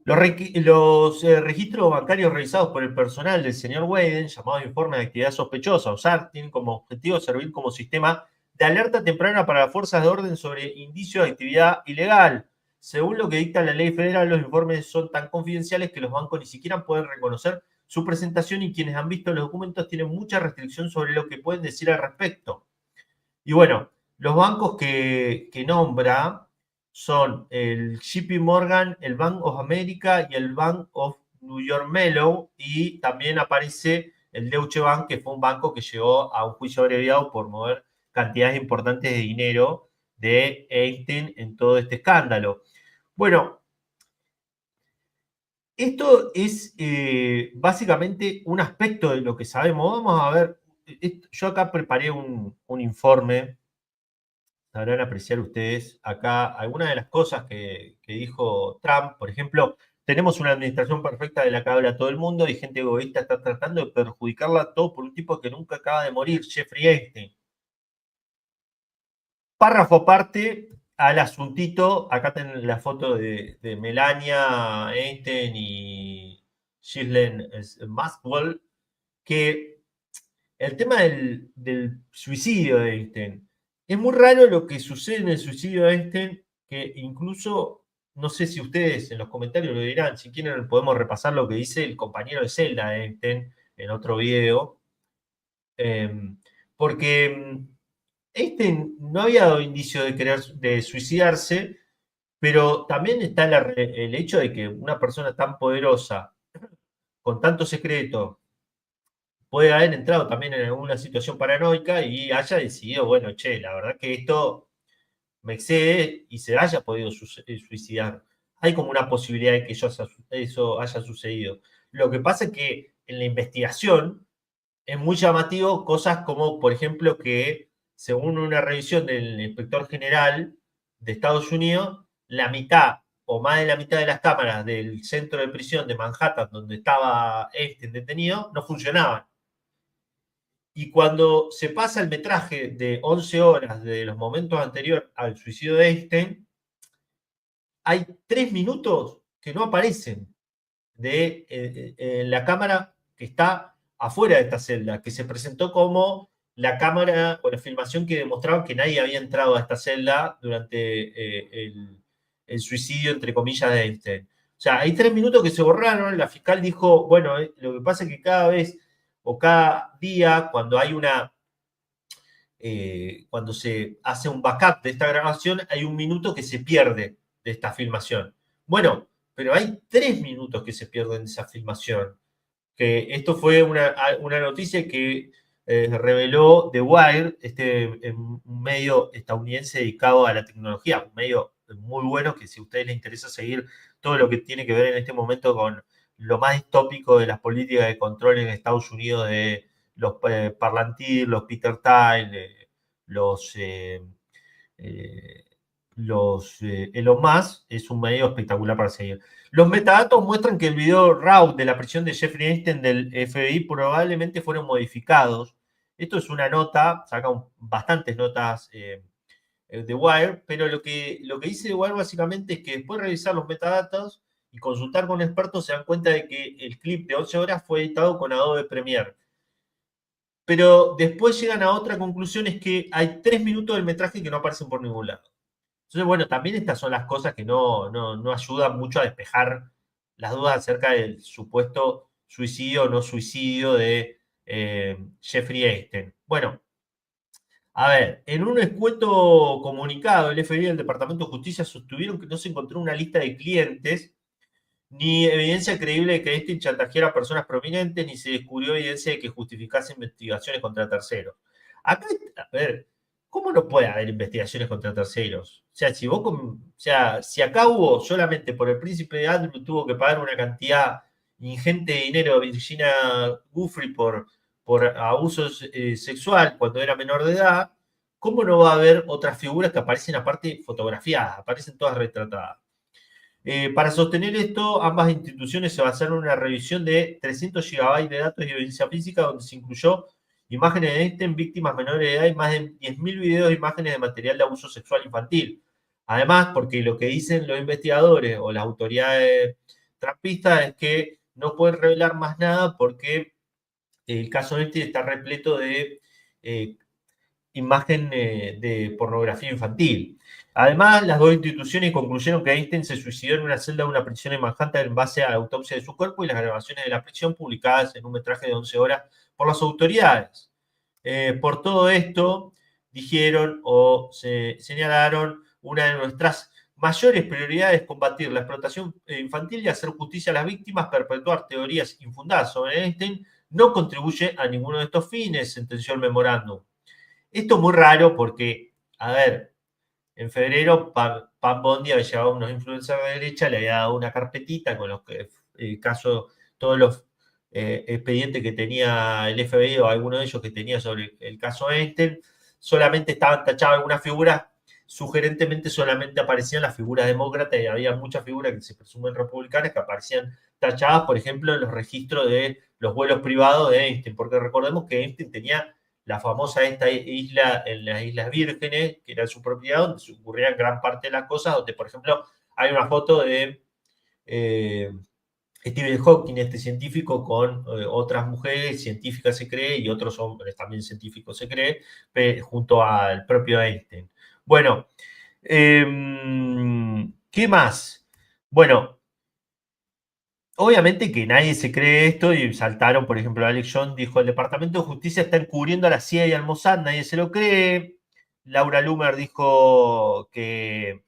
[SPEAKER 1] Los registros bancarios realizados por el personal del señor Weyden, llamados informes de actividad sospechosa o SAR, tienen como objetivo servir como sistema de alerta temprana para las fuerzas de orden sobre indicios de actividad ilegal. Según lo que dicta la ley federal, los informes son tan confidenciales que los bancos ni siquiera pueden reconocer su presentación y quienes han visto los documentos tienen mucha restricción sobre lo que pueden decir al respecto. Y bueno, los bancos que nombra son el JP Morgan, el Bank of America y el Bank of New York Mellon, y también aparece el Deutsche Bank, que fue un banco que llegó a un juicio abreviado por mover cantidades importantes de dinero de Einstein en todo este escándalo. Bueno, esto es básicamente un aspecto de lo que sabemos. Vamos a ver, yo acá preparé un informe. Sabrán apreciar ustedes acá algunas de las cosas que dijo Trump. Por ejemplo, tenemos una administración perfecta de la que habla todo el mundo y gente egoísta está tratando de perjudicarla todo por un tipo que nunca acaba de morir, Jeffrey Epstein. Párrafo aparte al asuntito, acá tienen la foto de Melania Einstein y Ghislaine Maxwell, que el tema del suicidio de Einstein. Es muy raro lo que sucede en el suicidio de Einstein, que incluso, no sé si ustedes en los comentarios lo dirán, si quieren podemos repasar lo que dice el compañero de celda de Einstein en otro video, porque Einstein no había dado indicio de suicidarse, pero también está el hecho de que una persona tan poderosa, con tanto secreto, puede haber entrado también en alguna situación paranoica y haya decidido, bueno, che, la verdad que esto me excede y se haya podido suicidar. Hay como una posibilidad de que eso haya sucedido. Lo que pasa es que en la investigación es muy llamativo cosas como, por ejemplo, que según una revisión del inspector general de Estados Unidos, la mitad o más de la mitad de las cámaras del centro de prisión de Manhattan, donde estaba este detenido, no funcionaban. Y cuando se pasa el metraje de 11 horas de los momentos anteriores al suicidio de Einstein, hay 3 minutos que no aparecen en la cámara que está afuera de esta celda, que se presentó como la cámara o la filmación que demostraba que nadie había entrado a esta celda durante el suicidio, entre comillas, de Einstein. O sea, hay 3 minutos que se borraron. La fiscal dijo, bueno, lo que pasa es que cada vez o cada día, cuando hay cuando se hace un backup de esta grabación, hay un minuto que se pierde de esta filmación. Bueno, pero hay 3 minutos que se pierden de esa filmación. Que esto fue una noticia que reveló The Wire, un medio estadounidense dedicado a la tecnología, un medio muy bueno que si a ustedes les interesa seguir todo lo que tiene que ver en este momento con lo más distópico de las políticas de control en Estados Unidos de los Parlantir, los Peter Thiel, los Elon Musk, es un medio espectacular para seguir. Los metadatos muestran que el video RAW de la prisión de Jeffrey Einstein del FBI probablemente fueron modificados. Esto es una nota, saca bastantes notas de Wire, pero lo que dice The Wire básicamente es que después de revisar los metadatos y consultar con expertos se dan cuenta de que el clip de 11 horas fue editado con Adobe Premiere. Pero después llegan a otra conclusión, es que hay 3 minutos del metraje que no aparecen por ningún lado. Entonces, bueno, también estas son las cosas que no ayudan mucho a despejar las dudas acerca del supuesto suicidio o no suicidio de Jeffrey Epstein. Bueno, a ver, en un escueto comunicado, el FBI y el Departamento de Justicia sostuvieron que no se encontró una lista de clientes ni evidencia creíble de que Einstein chantajeara a personas prominentes, ni se descubrió evidencia de que justificase investigaciones contra terceros. Acá, a ver, ¿cómo no puede haber investigaciones contra terceros? O sea, si acá hubo solamente por el príncipe de Andrew tuvo que pagar una cantidad ingente de dinero a Virginia Giuffre por abuso sexual cuando era menor de edad, ¿cómo no va a haber otras figuras que aparecen aparte fotografiadas, aparecen todas retratadas? Para sostener esto, ambas instituciones se basaron en una revisión de 300 GB de datos y evidencia física, donde se incluyó imágenes de Einstein, víctimas menores de edad y más de 10.000 videos e imágenes de material de abuso sexual infantil. Además, porque lo que dicen los investigadores o las autoridades trampistas es que no pueden revelar más nada porque el caso Einstein está repleto de imagen de pornografía infantil. Además, las dos instituciones concluyeron que Einstein se suicidó en una celda de una prisión en Manhattan en base a la autopsia de su cuerpo y las grabaciones de la prisión publicadas en un metraje de 11 horas por las autoridades. Por todo esto, dijeron o se señalaron una de nuestras mayores prioridades es combatir la explotación infantil y hacer justicia a las víctimas, perpetuar teorías infundadas sobre Einstein no contribuye a ninguno de estos fines, sentenció el memorándum. Esto es muy raro porque, a ver, en febrero Pam Bondi había llevado a unos influencers de derecha, le había dado una carpetita con los todos los expedientes que tenía el FBI o alguno de ellos que tenía sobre el caso Einstein. Solamente estaban tachadas algunas figuras, sugerentemente solamente aparecían las figuras demócratas y había muchas figuras que se presumen republicanas que aparecían tachadas, por ejemplo, en los registros de los vuelos privados de Einstein, porque recordemos que Einstein tenía la famosa esta isla en las Islas Vírgenes, que era su propiedad, donde se ocurrían gran parte de las cosas, donde, por ejemplo, hay una foto de Stephen Hawking, este científico, con otras mujeres científicas, se cree, y otros hombres también científicos, se cree, junto al propio Einstein. Bueno, ¿qué más? Bueno, obviamente que nadie se cree esto y saltaron, por ejemplo, Alex Jones dijo, el Departamento de Justicia está encubriendo a la CIA y al Mossad, nadie se lo cree. Laura Loomer dijo que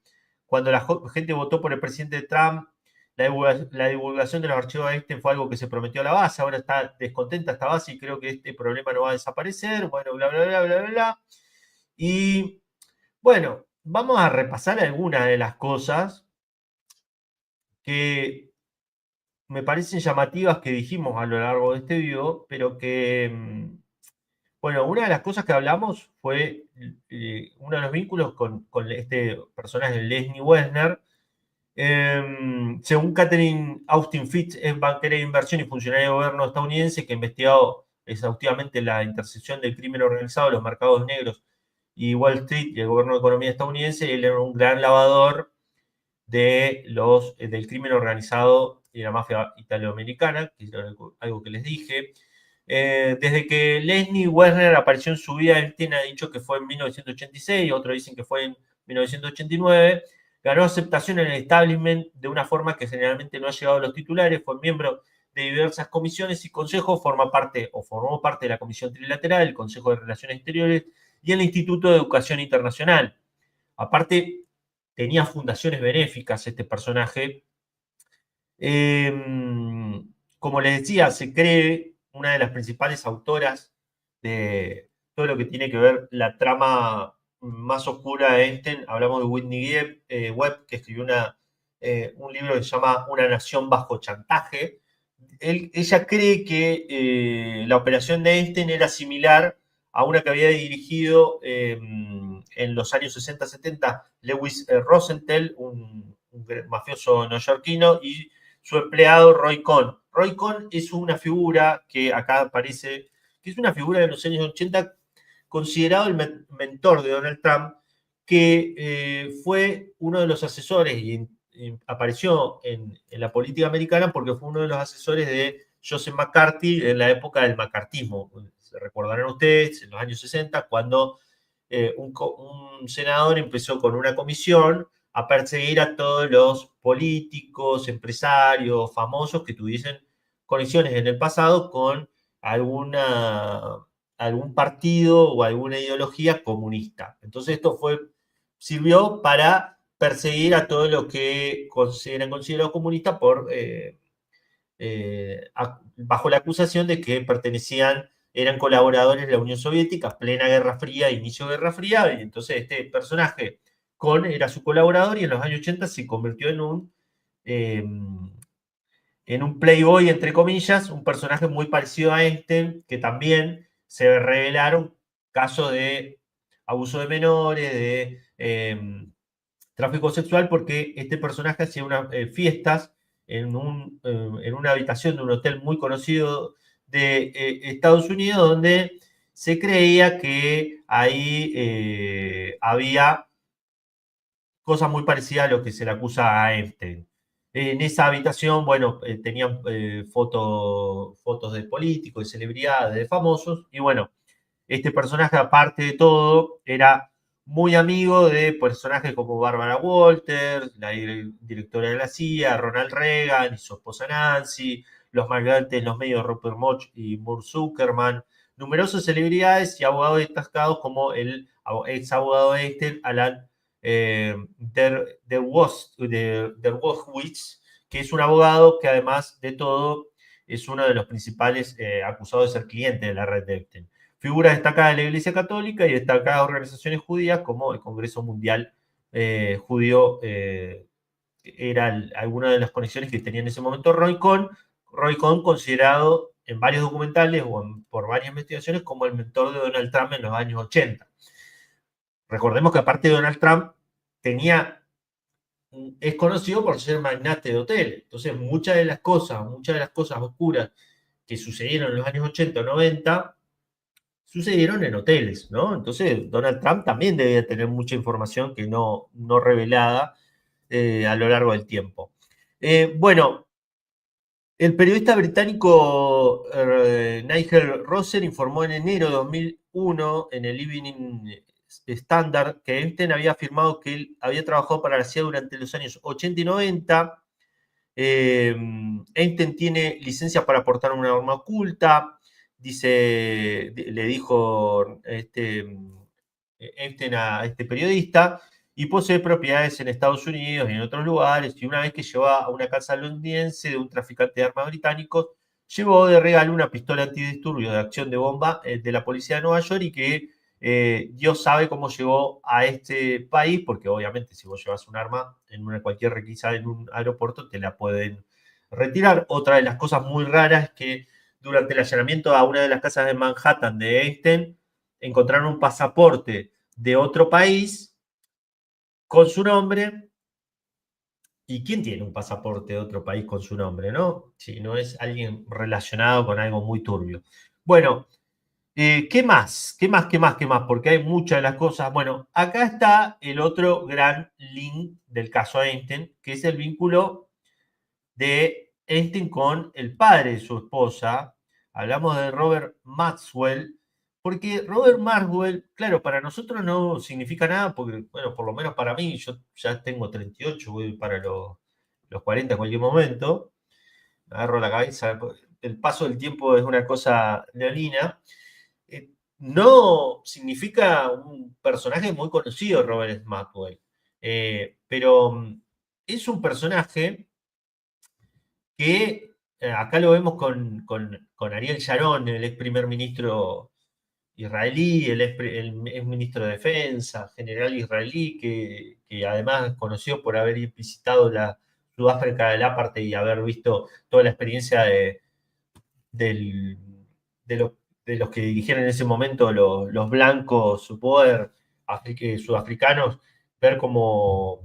[SPEAKER 1] cuando la gente votó por el presidente Trump, la divulgación de los archivos de Einstein fue algo que se prometió a la base, ahora está descontenta esta base y creo que este problema no va a desaparecer, bueno, bla, bla, bla, bla, bla. Y bueno, vamos a repasar algunas de las cosas que me parecen llamativas que dijimos a lo largo de este video, pero que, bueno, una de las cosas que hablamos fue uno de los vínculos con este personaje, Leslie Wexner. Según Catherine Austin Fitz, es banquera de inversión y funcionaria de gobierno estadounidense que ha investigado exhaustivamente la intersección del crimen organizado, los mercados negros y Wall Street y el gobierno de economía estadounidense. Él era un gran lavador del crimen organizado y la mafia italoamericana, que es algo que les dije. Desde que Leslie Wexner apareció en su vida, Einstein ha dicho que fue en 1986, otros dicen que fue en 1989. Ganó aceptación en el establishment de una forma que generalmente no ha llegado a los titulares, fue miembro de diversas comisiones y consejos, formó parte de la Comisión Trilateral, el Consejo de Relaciones Exteriores y el Instituto de Educación Internacional. Aparte, tenía fundaciones benéficas este personaje. Como les decía, se cree una de las principales autoras de todo lo que tiene que ver la trama más oscura de Einstein. Hablamos de Whitney Webb, que escribió un libro que se llama Una nación bajo chantaje. Ella cree que la operación de Einstein era similar a una que había dirigido en los años 60-70 Lewis Rosenthal, un mafioso neoyorquino, y su empleado Roy Cohn. Roy Cohn es una figura que acá aparece, que es una figura de los años 80, considerado el mentor de Donald Trump, que fue uno de los asesores y apareció en la política americana porque fue uno de los asesores de Joseph McCarthy en la época del macartismo. Se recordarán ustedes, en los años 60, cuando un senador empezó con una comisión a perseguir a todos los políticos, empresarios, famosos que tuviesen conexiones en el pasado con algún partido o alguna ideología comunista. Entonces esto sirvió para perseguir a todos los que eran considerados comunistas bajo la acusación de que eran colaboradores de la Unión Soviética, plena Guerra Fría, inicio de Guerra Fría, y entonces este personaje era su colaborador y en los años 80 se convirtió en un playboy, entre comillas, un personaje muy parecido a Einstein, que también se revelaron casos de abuso de menores, de tráfico sexual, porque este personaje hacía unas fiestas en una habitación de un hotel muy conocido de Estados Unidos, donde se creía que ahí había cosas muy parecidas a lo que se le acusa a Einstein. En esa habitación, bueno, tenían fotos de políticos, de celebridades, de famosos, y bueno, este personaje, aparte de todo, era muy amigo de personajes como Barbara Walters, la directora de la CIA, Ronald Reagan y su esposa Nancy, los magnates en los medios Rupert Murdoch y Murray Zuckerman, numerosas celebridades y abogados destacados como el ex abogado de Einstein, Alan Dershowitz, que es un abogado que además de todo es uno de los principales acusados de ser cliente de la red de Epstein. Figuras destacadas de la Iglesia Católica y destacadas organizaciones judías como el Congreso Mundial Judío, era alguna de las conexiones que tenía en ese momento Roy Cohn, considerado en varios documentales o por varias investigaciones como el mentor de Donald Trump en los años 80. Recordemos que aparte de Donald Trump, es conocido por ser magnate de hoteles. Entonces, muchas de las cosas oscuras que sucedieron en los años 80 o 90 sucedieron en hoteles, ¿no? Entonces, Donald Trump también debía tener mucha información que no revelada a lo largo del tiempo. Bueno, el periodista británico Nigel Rosser informó en enero de 2001 en el Evening Standard que Einstein había afirmado que él había trabajado para la CIA durante los años 80 y 90. Einstein tiene licencia para portar una arma oculta, le dijo Einstein a este periodista, y posee propiedades en Estados Unidos y en otros lugares, y una vez que llegó a una casa londinense de un traficante de armas británicos, llevó de regalo una pistola antidisturbios de acción de bomba de la policía de Nueva York y que Dios sabe cómo llegó a este país, porque obviamente si vos llevas un arma en cualquier requisa en un aeropuerto te la pueden retirar. Otra de las cosas muy raras es que durante el allanamiento a una de las casas de Manhattan de Einstein encontraron un pasaporte de otro país con su nombre. ¿Y quién tiene un pasaporte de otro país con su nombre, no? Si no es alguien relacionado con algo muy turbio. Bueno, ¿qué más? ¿Qué más? ¿Qué más? ¿Qué más? Porque hay muchas de las cosas. Bueno, acá está el otro gran link del caso Einstein, que es el vínculo de Einstein con el padre de su esposa. Hablamos de Robert Maxwell, porque Robert Maxwell, claro, para nosotros no significa nada, porque, bueno, por lo menos para mí, yo ya tengo 38, voy para los 40 en cualquier momento, me agarro la cabeza, el paso del tiempo es una cosa leonina. No significa un personaje muy conocido, Robert Maxwell, pero es un personaje que acá lo vemos con Ariel Sharon, el ex primer ministro israelí, el ex ministro de Defensa, general israelí, que además es conocido por haber visitado la Sudáfrica del apartheid y haber visto toda la experiencia de, los, de los que dirigieron en ese momento los blancos poder sudafricanos, ver cómo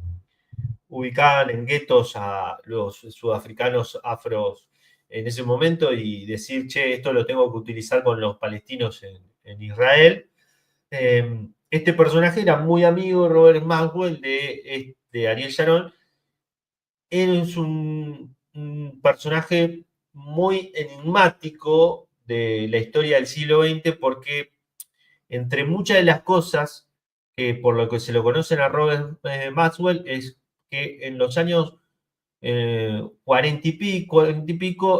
[SPEAKER 1] ubicaban en guetos a los sudafricanos afros en ese momento y decir, che, esto lo tengo que utilizar con los palestinos en Israel. Este personaje era muy amigo de Robert Maxwell, de Ariel Sharon. Es un personaje muy enigmático de la historia del siglo XX porque entre muchas de las cosas que por lo que se lo conocen a Robert Maxwell es que en los años 40 y pico,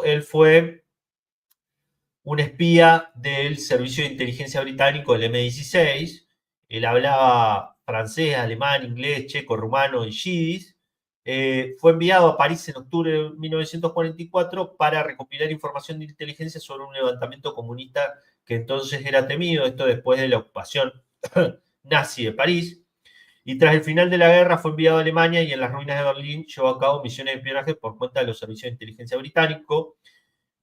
[SPEAKER 1] él fue un espía del Servicio de Inteligencia Británico, el M16. Él hablaba francés, alemán, inglés, checo, rumano y yiddish. Fue enviado a París en octubre de 1944 para recopilar información de inteligencia sobre un levantamiento comunista que entonces era temido, esto después de la ocupación nazi de París. Y tras el final de la guerra fue enviado a Alemania y en las ruinas de Berlín llevó a cabo misiones de espionaje por cuenta de los servicios de inteligencia británicos.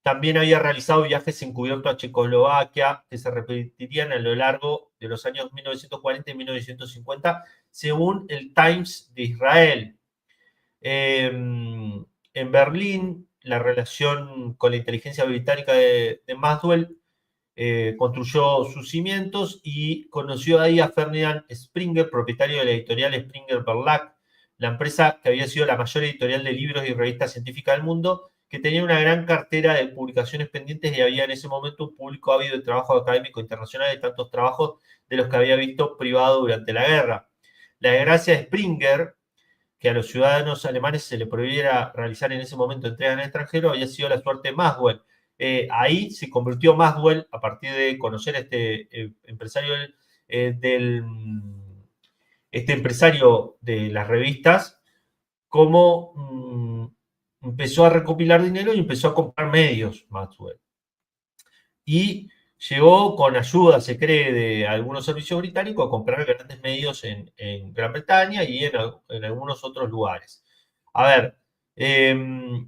[SPEAKER 1] También había realizado viajes encubiertos a Checoslovaquia que se repetirían a lo largo de los años 1940 y 1950, según el Times de Israel. En Berlín, la relación con la inteligencia británica de Maxwell construyó sus cimientos y conoció ahí a Ferdinand Springer, propietario de la editorial Springer Verlag, la empresa que había sido la mayor editorial de libros y revistas científicas del mundo, que tenía una gran cartera de publicaciones pendientes y había en ese momento un público ávido de trabajo académico internacional de tantos trabajos de los que había visto privado durante la guerra. La desgracia de Springer, que a los ciudadanos alemanes se le prohibiera realizar en ese momento entregas en el extranjero, había sido la suerte de Maxwell. Ahí se convirtió Maxwell, a partir de conocer a este empresario este empresario de las revistas, como empezó a recopilar dinero y empezó a comprar medios, Maxwell. Y llegó con ayuda, se cree, de algunos servicios británicos a comprar grandes medios en Gran Bretaña y en algunos otros lugares. A ver,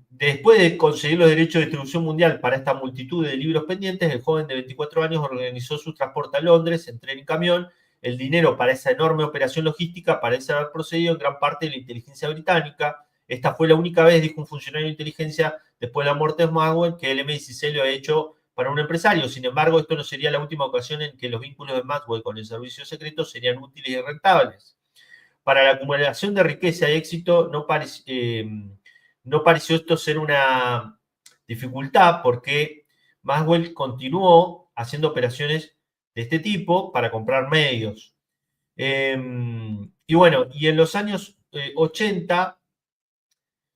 [SPEAKER 1] después de conseguir los derechos de distribución mundial para esta multitud de libros pendientes, el joven de 24 años organizó su transporte a Londres en tren y camión. El dinero para esa enorme operación logística parece haber procedido en gran parte de la inteligencia británica. Esta fue la única vez, dijo un funcionario de inteligencia después de la muerte de Maxwell, que el MI6 lo ha hecho para un empresario. Sin embargo, esto no sería la última ocasión en que los vínculos de Maxwell con el servicio secreto serían útiles y rentables. Para la acumulación de riqueza y éxito no pareció esto ser una dificultad, porque Maxwell continuó haciendo operaciones de este tipo para comprar medios. Y bueno, y en los años 80,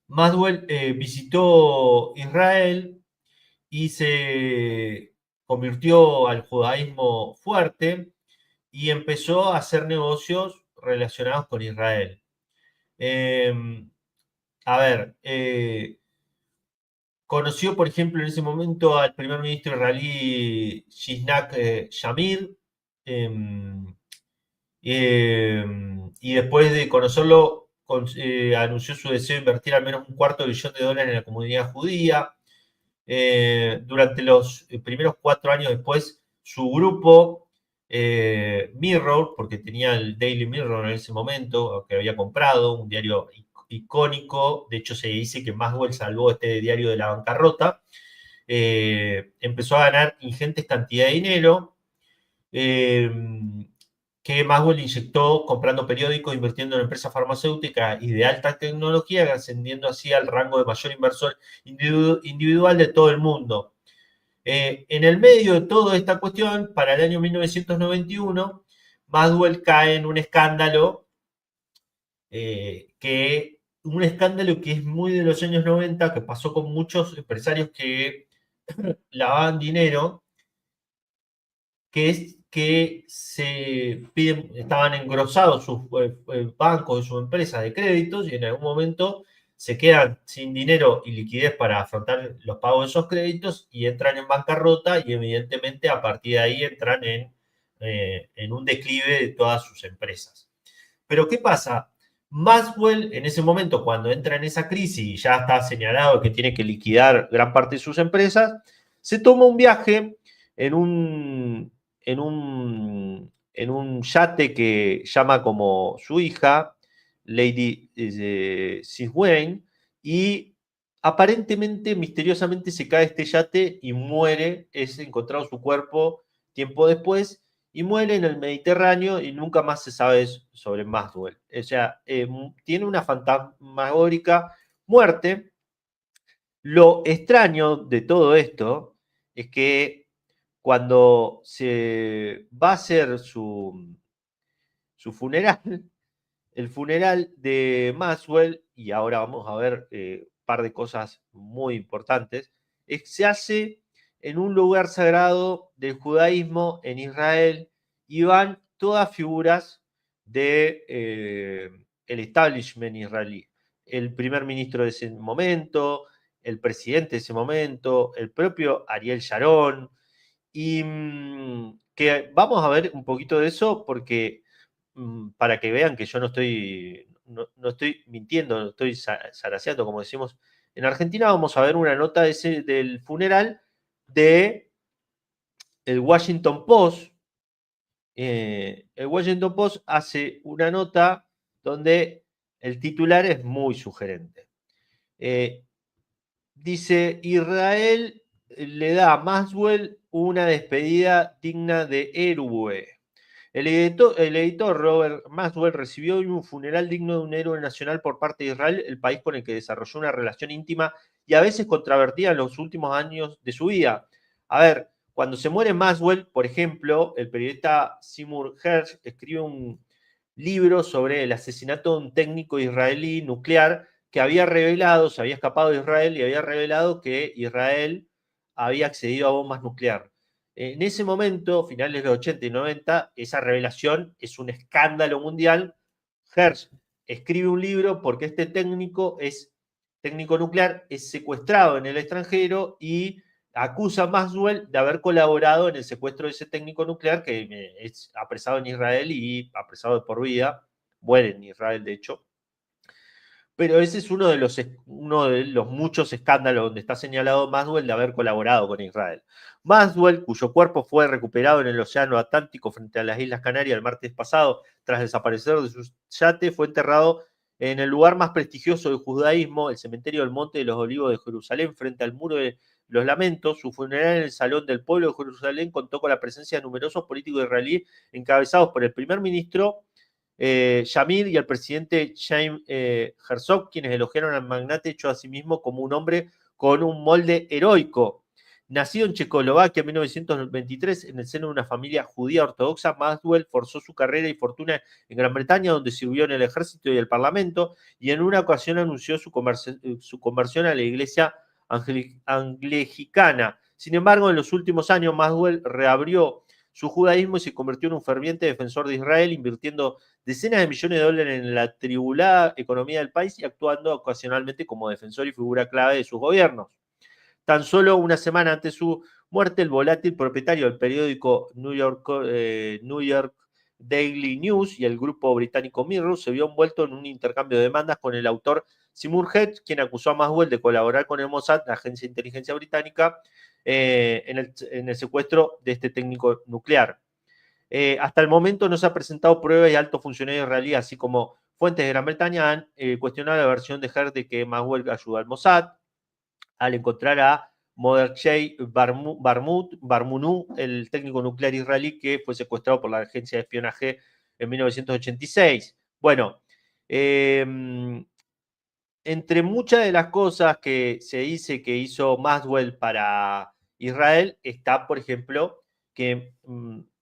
[SPEAKER 1] Maxwell visitó Israel y se convirtió al judaísmo fuerte y empezó a hacer negocios relacionados con Israel. A ver, conoció, por ejemplo, en ese momento al primer ministro israelí Yitzhak Shamir, y después de conocerlo, anunció su deseo de invertir al menos $250 million en la comunidad judía. Durante los primeros 4 años después, su grupo Mirror, porque tenía el Daily Mirror en ese momento, que había comprado, un diario icónico, de hecho se dice que Maxwell salvó este diario de la bancarrota, empezó a ganar ingentes cantidades de dinero, que Maxwell inyectó comprando periódicos, invirtiendo en empresas farmacéuticas y de alta tecnología, ascendiendo así al rango de mayor inversor individual de todo el mundo. En el medio de toda esta cuestión, para el año 1991, Maxwell cae en un escándalo, que es muy de los años 90, que pasó con muchos empresarios que lavaban dinero, que es que estaban engrosados sus bancos y sus empresas de créditos y en algún momento se quedan sin dinero y liquidez para afrontar los pagos de esos créditos y entran en bancarrota y evidentemente a partir de ahí entran en un declive de todas sus empresas. Pero ¿qué pasa? Maxwell en ese momento, cuando entra en esa crisis y ya está señalado que tiene que liquidar gran parte de sus empresas, se toma un viaje en un yate que llama como su hija, Lady Siswain, y aparentemente, misteriosamente, se cae este yate y muere. Es encontrado su cuerpo tiempo después y muere en el Mediterráneo y nunca más se sabe sobre Maxwell. O sea, tiene una fantasmagórica muerte. Lo extraño de todo esto es que cuando se va a hacer su funeral, el funeral de Maxwell, y ahora vamos a ver un par de cosas muy importantes, se hace en un lugar sagrado del judaísmo en Israel y van todas figuras del el establishment israelí. El primer ministro de ese momento, el presidente de ese momento, el propio Ariel Sharon, y que vamos a ver un poquito de eso porque para que vean que yo no estoy mintiendo, no estoy zaraseando, como decimos en Argentina. Vamos a ver una nota del funeral de el Washington Post. El Washington Post hace una nota donde el titular es muy sugerente. Dice: Israel le da a Maxwell una despedida digna de héroe. El editor Robert Maxwell recibió hoy un funeral digno de un héroe nacional por parte de Israel, el país con el que desarrolló una relación íntima y a veces controvertida en los últimos años de su vida. A ver, cuando se muere Maxwell, por ejemplo, el periodista Seymour Hersh escribe un libro sobre el asesinato de un técnico israelí nuclear que había revelado, se había escapado de Israel y había revelado que Israel había accedido a bombas nucleares. En ese momento, finales de los 80 y 90, esa revelación es un escándalo mundial. Hersh escribe un libro porque este técnico nuclear, es secuestrado en el extranjero y acusa a Maxwell de haber colaborado en el secuestro de ese técnico nuclear que es apresado en Israel y apresado de por vida, muere en Israel de hecho. Pero ese es uno de los muchos escándalos donde está señalado Maxwell de haber colaborado con Israel. Maxwell, cuyo cuerpo fue recuperado en el Océano Atlántico frente a las Islas Canarias el martes pasado, tras desaparecer de su yate, fue enterrado en el lugar más prestigioso del judaísmo, el cementerio del Monte de los Olivos de Jerusalén, frente al Muro de los Lamentos. Su funeral en el Salón del Pueblo de Jerusalén contó con la presencia de numerosos políticos israelíes encabezados por el primer ministro Shamir y al presidente Chaim Herzog, quienes elogiaron al magnate hecho a sí mismo como un hombre con un molde heroico. Nacido en Checoslovaquia en 1923 en el seno de una familia judía ortodoxa, Maxwell forzó su carrera y fortuna en Gran Bretaña, donde sirvió en el ejército y el parlamento, y en una ocasión anunció su conversión a la iglesia anglicana. Sin embargo, en los últimos años, Maxwell reabrió su judaísmo y se convirtió en un ferviente defensor de Israel, invirtiendo decenas de millones de dólares en la atribulada economía del país y actuando ocasionalmente como defensor y figura clave de sus gobiernos. Tan solo una semana antes de su muerte, el volátil propietario del periódico New York Daily News y el grupo británico Mirror se vio envuelto en un intercambio de demandas con el autor Seymour Hersh, quien acusó a Maxwell de colaborar con el Mossad, la agencia de inteligencia británica, en el secuestro de este técnico nuclear. Hasta el momento no se ha presentado pruebas y altos funcionarios israelíes, así como fuentes de Gran Bretaña, han cuestionado la versión de Hersh de que Maxwell ayudó al Mossad al encontrar a Mordechai Barmunu, el técnico nuclear israelí que fue secuestrado por la agencia de espionaje en 1986. Bueno, entre muchas de las cosas que se dice que hizo Maxwell para Israel está, por ejemplo, que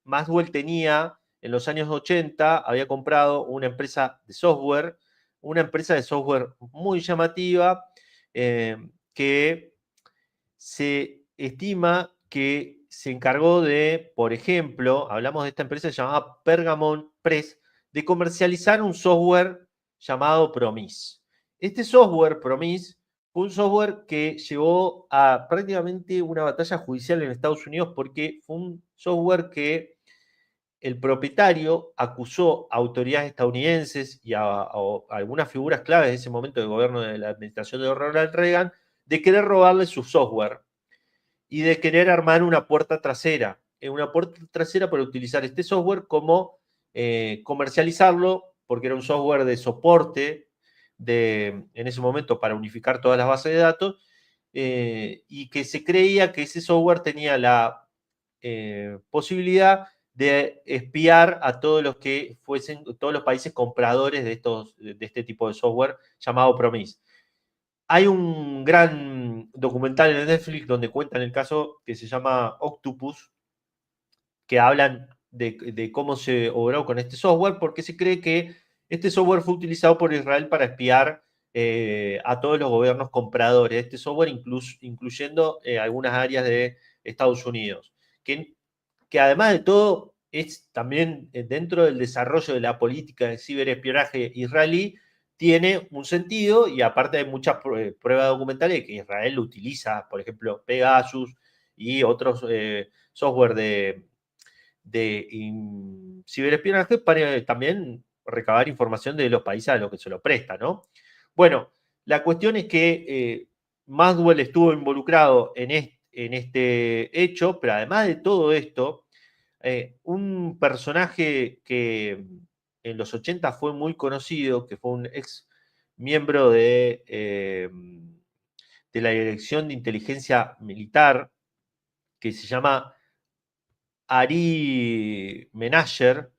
[SPEAKER 1] Maxwell tenía en los años 80, había comprado una empresa de software muy llamativa, que se estima que se encargó de, por ejemplo, hablamos de esta empresa llamada Pergamon Press, de comercializar un software llamado Promise. Este software, Promise, fue un software que llevó a prácticamente una batalla judicial en Estados Unidos porque fue un software que el propietario acusó a autoridades estadounidenses y a algunas figuras claves de ese momento del gobierno de la administración de Ronald Reagan de querer robarle su software y de querer armar una puerta trasera para utilizar este software como comercializarlo, porque era un software de soporte en ese momento para unificar todas las bases de datos, y que se creía que ese software tenía la posibilidad de espiar a todos los países compradores de este tipo de software llamado Promise. Hay un gran documental en Netflix donde cuentan el caso que se llama Octopus, que hablan de cómo se obró con este software, porque se cree que este software fue utilizado por Israel para espiar a todos los gobiernos compradores de este software, incluyendo algunas áreas de Estados Unidos. Que además de todo es también dentro del desarrollo de la política de ciberespionaje israelí, tiene un sentido y aparte hay muchas pruebas documentales de que Israel utiliza, por ejemplo, Pegasus y otros software de ciberespionaje para también recabar información de los países a los que se lo presta, ¿no? Bueno, la cuestión es que Maxwell estuvo involucrado en este hecho, pero además de todo esto, un personaje que en los 80 fue muy conocido, que fue un ex miembro de la Dirección de Inteligencia Militar, que se llama Ari Menasher,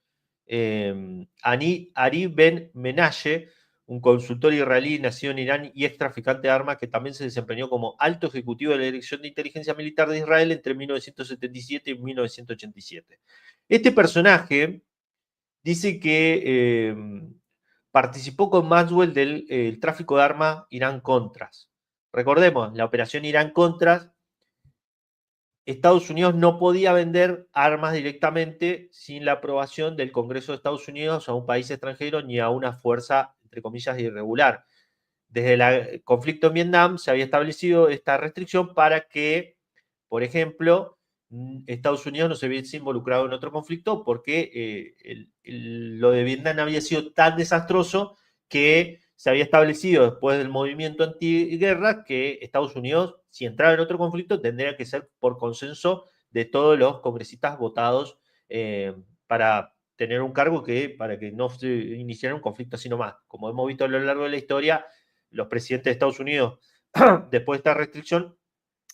[SPEAKER 1] Ari Ben Menashe, un consultor israelí nacido en Irán y ex traficante de armas que también se desempeñó como alto ejecutivo de la Dirección de Inteligencia Militar de Israel entre 1977 y 1987. Este personaje dice que participó con Maxwell del tráfico de armas Irán-Contras. Recordemos, la operación Irán-Contras, Estados Unidos no podía vender armas directamente sin la aprobación del Congreso de Estados Unidos a un país extranjero ni a una fuerza, entre comillas, irregular. Desde el conflicto en Vietnam se había establecido esta restricción para que, por ejemplo, Estados Unidos no se viese involucrado en otro conflicto porque lo de Vietnam había sido tan desastroso que se había establecido después del movimiento antiguerra que Estados Unidos, si entraba en otro conflicto, tendría que ser por consenso de todos los congresistas votados para tener un cargo para que no se iniciara un conflicto así nomás. Como hemos visto a lo largo de la historia, los presidentes de Estados Unidos, después de esta restricción,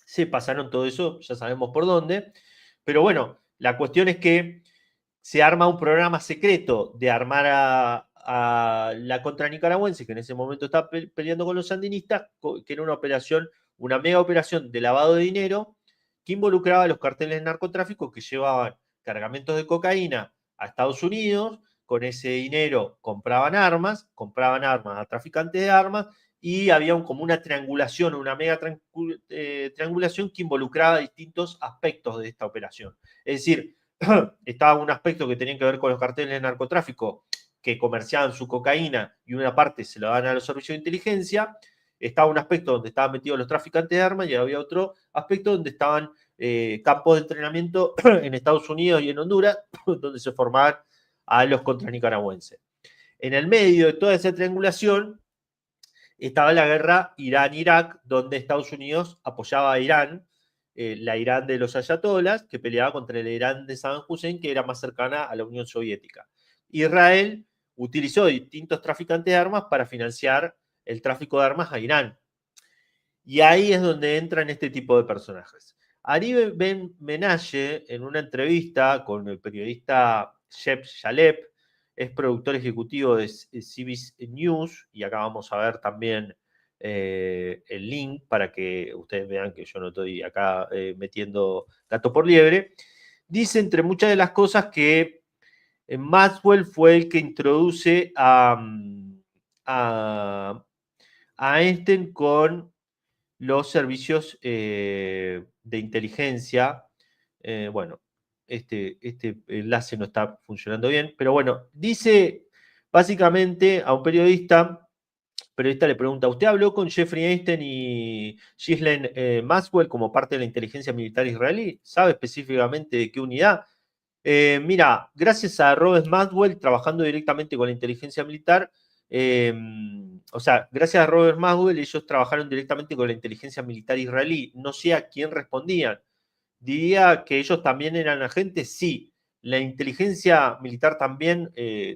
[SPEAKER 1] se pasaron todo eso, ya sabemos por dónde. Pero bueno, la cuestión es que se arma un programa secreto de armar a la contra nicaragüense, que en ese momento estaba peleando con los sandinistas, que era una mega operación de lavado de dinero que involucraba a los carteles de narcotráfico que llevaban cargamentos de cocaína a Estados Unidos. Con ese dinero compraban armas a traficantes de armas, y había como una triangulación, una mega triangulación que involucraba distintos aspectos de esta operación. Es decir, estaba un aspecto que tenía que ver con los carteles de narcotráfico que comerciaban su cocaína y una parte se la daban a los servicios de inteligencia. Estaba un aspecto donde estaban metidos los traficantes de armas y había otro aspecto donde estaban campos de entrenamiento en Estados Unidos y en Honduras, donde se formaban a los contranicaragüenses. En el medio de toda esa triangulación estaba la guerra Irán-Irak, donde Estados Unidos apoyaba a Irán, la Irán de los ayatolás, que peleaba contra el Irán de Saddam Hussein, que era más cercana a la Unión Soviética. Israel utilizó distintos traficantes de armas para financiar el tráfico de armas a Irán. Y ahí es donde entran este tipo de personajes. Ari Ben Menashe, en una entrevista con el periodista Shep Shalep, es productor ejecutivo de CBS News, y acá vamos a ver también el link para que ustedes vean que yo no estoy acá metiendo gato por liebre. Dice, entre muchas de las cosas, que Maxwell fue el que introduce a Einstein con los servicios de inteligencia. Bueno, este enlace no está funcionando bien, pero bueno, dice básicamente a un periodista le pregunta, ¿usted habló con Jeffrey Einstein y Ghislaine Maxwell como parte de la inteligencia militar israelí? ¿Sabe específicamente de qué unidad? Mira, gracias a Robert Maxwell trabajando directamente con la inteligencia militar, gracias a Robert Maxwell ellos trabajaron directamente con la inteligencia militar israelí. No sé a quién respondían. Diría que ellos también eran agentes, sí. La inteligencia militar también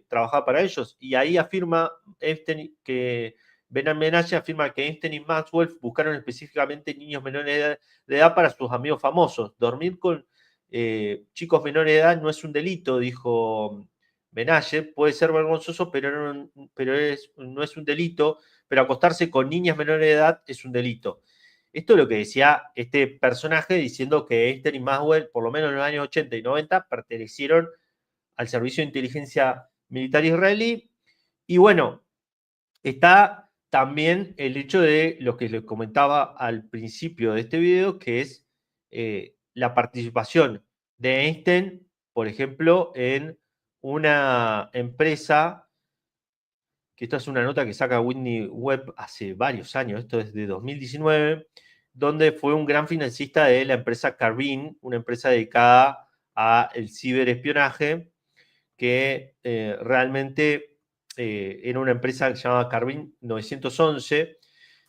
[SPEAKER 1] trabajaba para ellos, y ahí afirma Einstein que Ben Menashe afirma que Einstein y Maxwell buscaron específicamente niños menores de edad para sus amigos famosos. Dormir con chicos menores de edad no es un delito, dijo Menashe. Puede ser vergonzoso, pero no es un delito, pero acostarse con niñas menores de edad es un delito. Esto es lo que decía este personaje, diciendo que Einstein y Maxwell, por lo menos en los años 80 y 90, pertenecieron al servicio de inteligencia militar israelí. Y bueno, está también el hecho de lo que les comentaba al principio de este video, que es la participación de Einstein, por ejemplo, en una empresa, que esta es una nota que saca Whitney Webb hace varios años, esto es de 2019, donde fue un gran financista de la empresa Carbine, una empresa dedicada al ciberespionaje, que realmente era una empresa que se llamaba Carbine 911,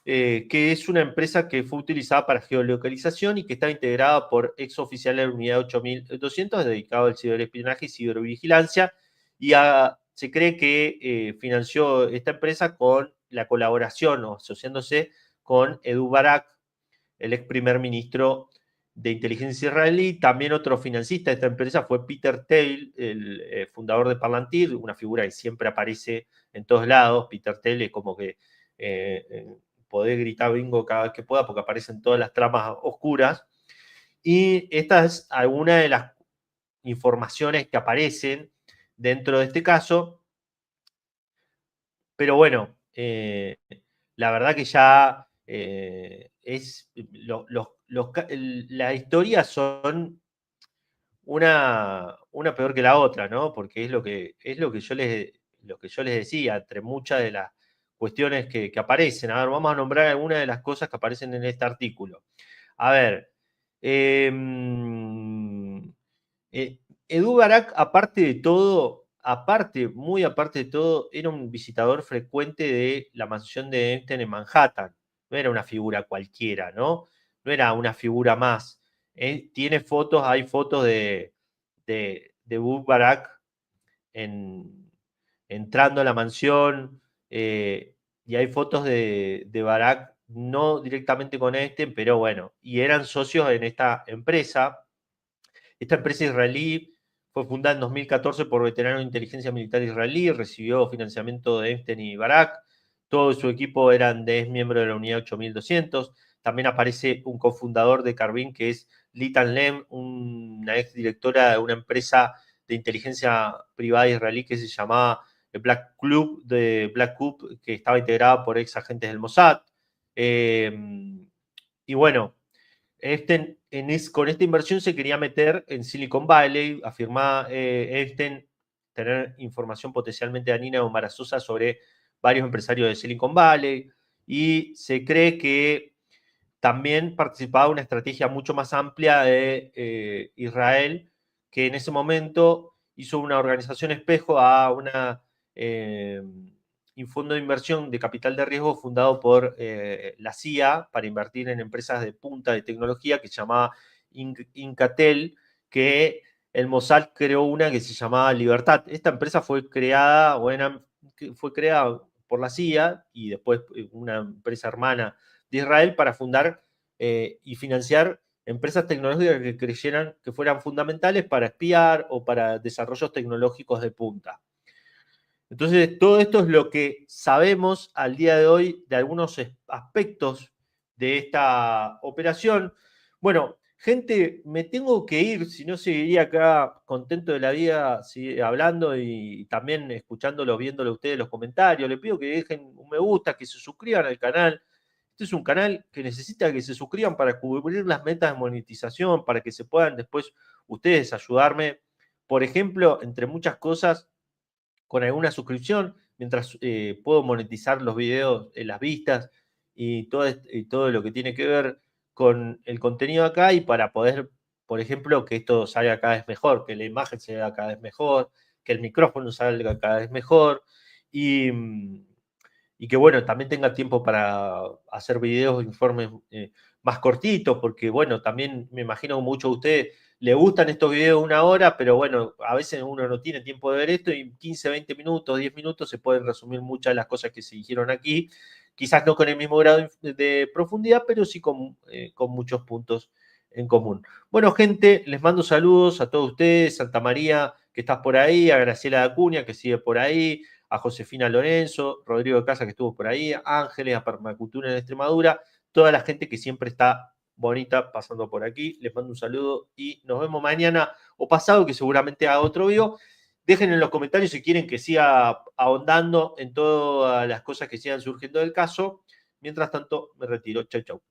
[SPEAKER 1] que es una empresa que fue utilizada para geolocalización y que estaba integrada por ex oficiales de la unidad 8200, dedicado al ciberespionaje y cibervigilancia, y se cree que financió esta empresa con la colaboración o asociándose con Edu Barak, el ex primer ministro de inteligencia israelí. También otro financista de esta empresa fue Peter Thiel, el fundador de Palantir, una figura que siempre aparece en todos lados. Peter Thiel es como que podés gritar bingo cada vez que pueda porque aparecen todas las tramas oscuras. Y esta es alguna de las informaciones que aparecen dentro de este caso. Pero bueno, la verdad que ya las historias son una peor que la otra, ¿no? Porque es lo que yo les decía, entre muchas de las cuestiones que aparecen. A ver, vamos a nombrar algunas de las cosas que aparecen en este artículo. A ver, Edu Barak, muy aparte de todo, era un visitador frecuente de la mansión de Epstein en Manhattan. No era una figura cualquiera, ¿no? No era una figura más. Tiene fotos, hay fotos de Edu Barak entrando a la mansión, y hay fotos de Barak, no directamente con Epstein, pero bueno, y eran socios en esta empresa. Esta empresa israelí fue fundada en 2014 por veteranos de inteligencia militar israelí, recibió financiamiento de Epstein y Barak. Todo su equipo eran de miembros de la unidad 8200. También aparece un cofundador de Carbin, que es Litan Lem, una exdirectora de una empresa de inteligencia privada israelí que se llamaba Black Club, que estaba integrada por ex agentes del Mossad. Y bueno, con esta inversión se quería meter en Silicon Valley, afirmaba Epstein tener información potencialmente dañina o embarazosa sobre varios empresarios de Silicon Valley, y se cree que también participaba de una estrategia mucho más amplia de Israel, que en ese momento hizo una organización espejo a un fondo de inversión de capital de riesgo fundado por la CIA para invertir en empresas de punta de tecnología que se llamaba Incatel, que el Mossad creó una que se llamaba Libertad. Esta empresa fue creada por la CIA y después una empresa hermana de Israel para fundar y financiar empresas tecnológicas que creyeran que fueran fundamentales para espiar o para desarrollos tecnológicos de punta. Entonces, todo esto es lo que sabemos al día de hoy de algunos aspectos de esta operación. Bueno, gente, me tengo que ir, si no seguiría acá contento de la vida hablando y también escuchándolo, viéndolo a ustedes los comentarios. Les pido que dejen un me gusta, que se suscriban al canal. Este es un canal que necesita que se suscriban para cubrir las metas de monetización, para que se puedan después ustedes ayudarme. Por ejemplo, entre muchas cosas, con alguna suscripción, mientras puedo monetizar los videos, las vistas y todo lo que tiene que ver con el contenido acá, y para poder, por ejemplo, que esto salga cada vez mejor, que la imagen salga cada vez mejor, que el micrófono salga cada vez mejor, y que bueno, también tenga tiempo para hacer videos, informes más cortitos, porque bueno, también me imagino que muchos de ustedes le gustan estos videos de 1 hora, pero bueno, a veces uno no tiene tiempo de ver esto y en 15, 20 minutos, 10 minutos se pueden resumir muchas de las cosas que se dijeron aquí, quizás no con el mismo grado de profundidad, pero sí con muchos puntos en común. Bueno, gente, les mando saludos a todos ustedes, Santa María, que estás por ahí, a Graciela Acuña, que sigue por ahí, a Josefina Lorenzo, Rodrigo de Casa, que estuvo por ahí, a Ángeles, a Permacultura en Extremadura, toda la gente que siempre está bonita pasando por aquí. Les mando un saludo y nos vemos mañana o pasado, que seguramente haga otro video. Dejen en los comentarios si quieren que siga ahondando en todas las cosas que sigan surgiendo del caso. Mientras tanto, me retiro. Chau, chau.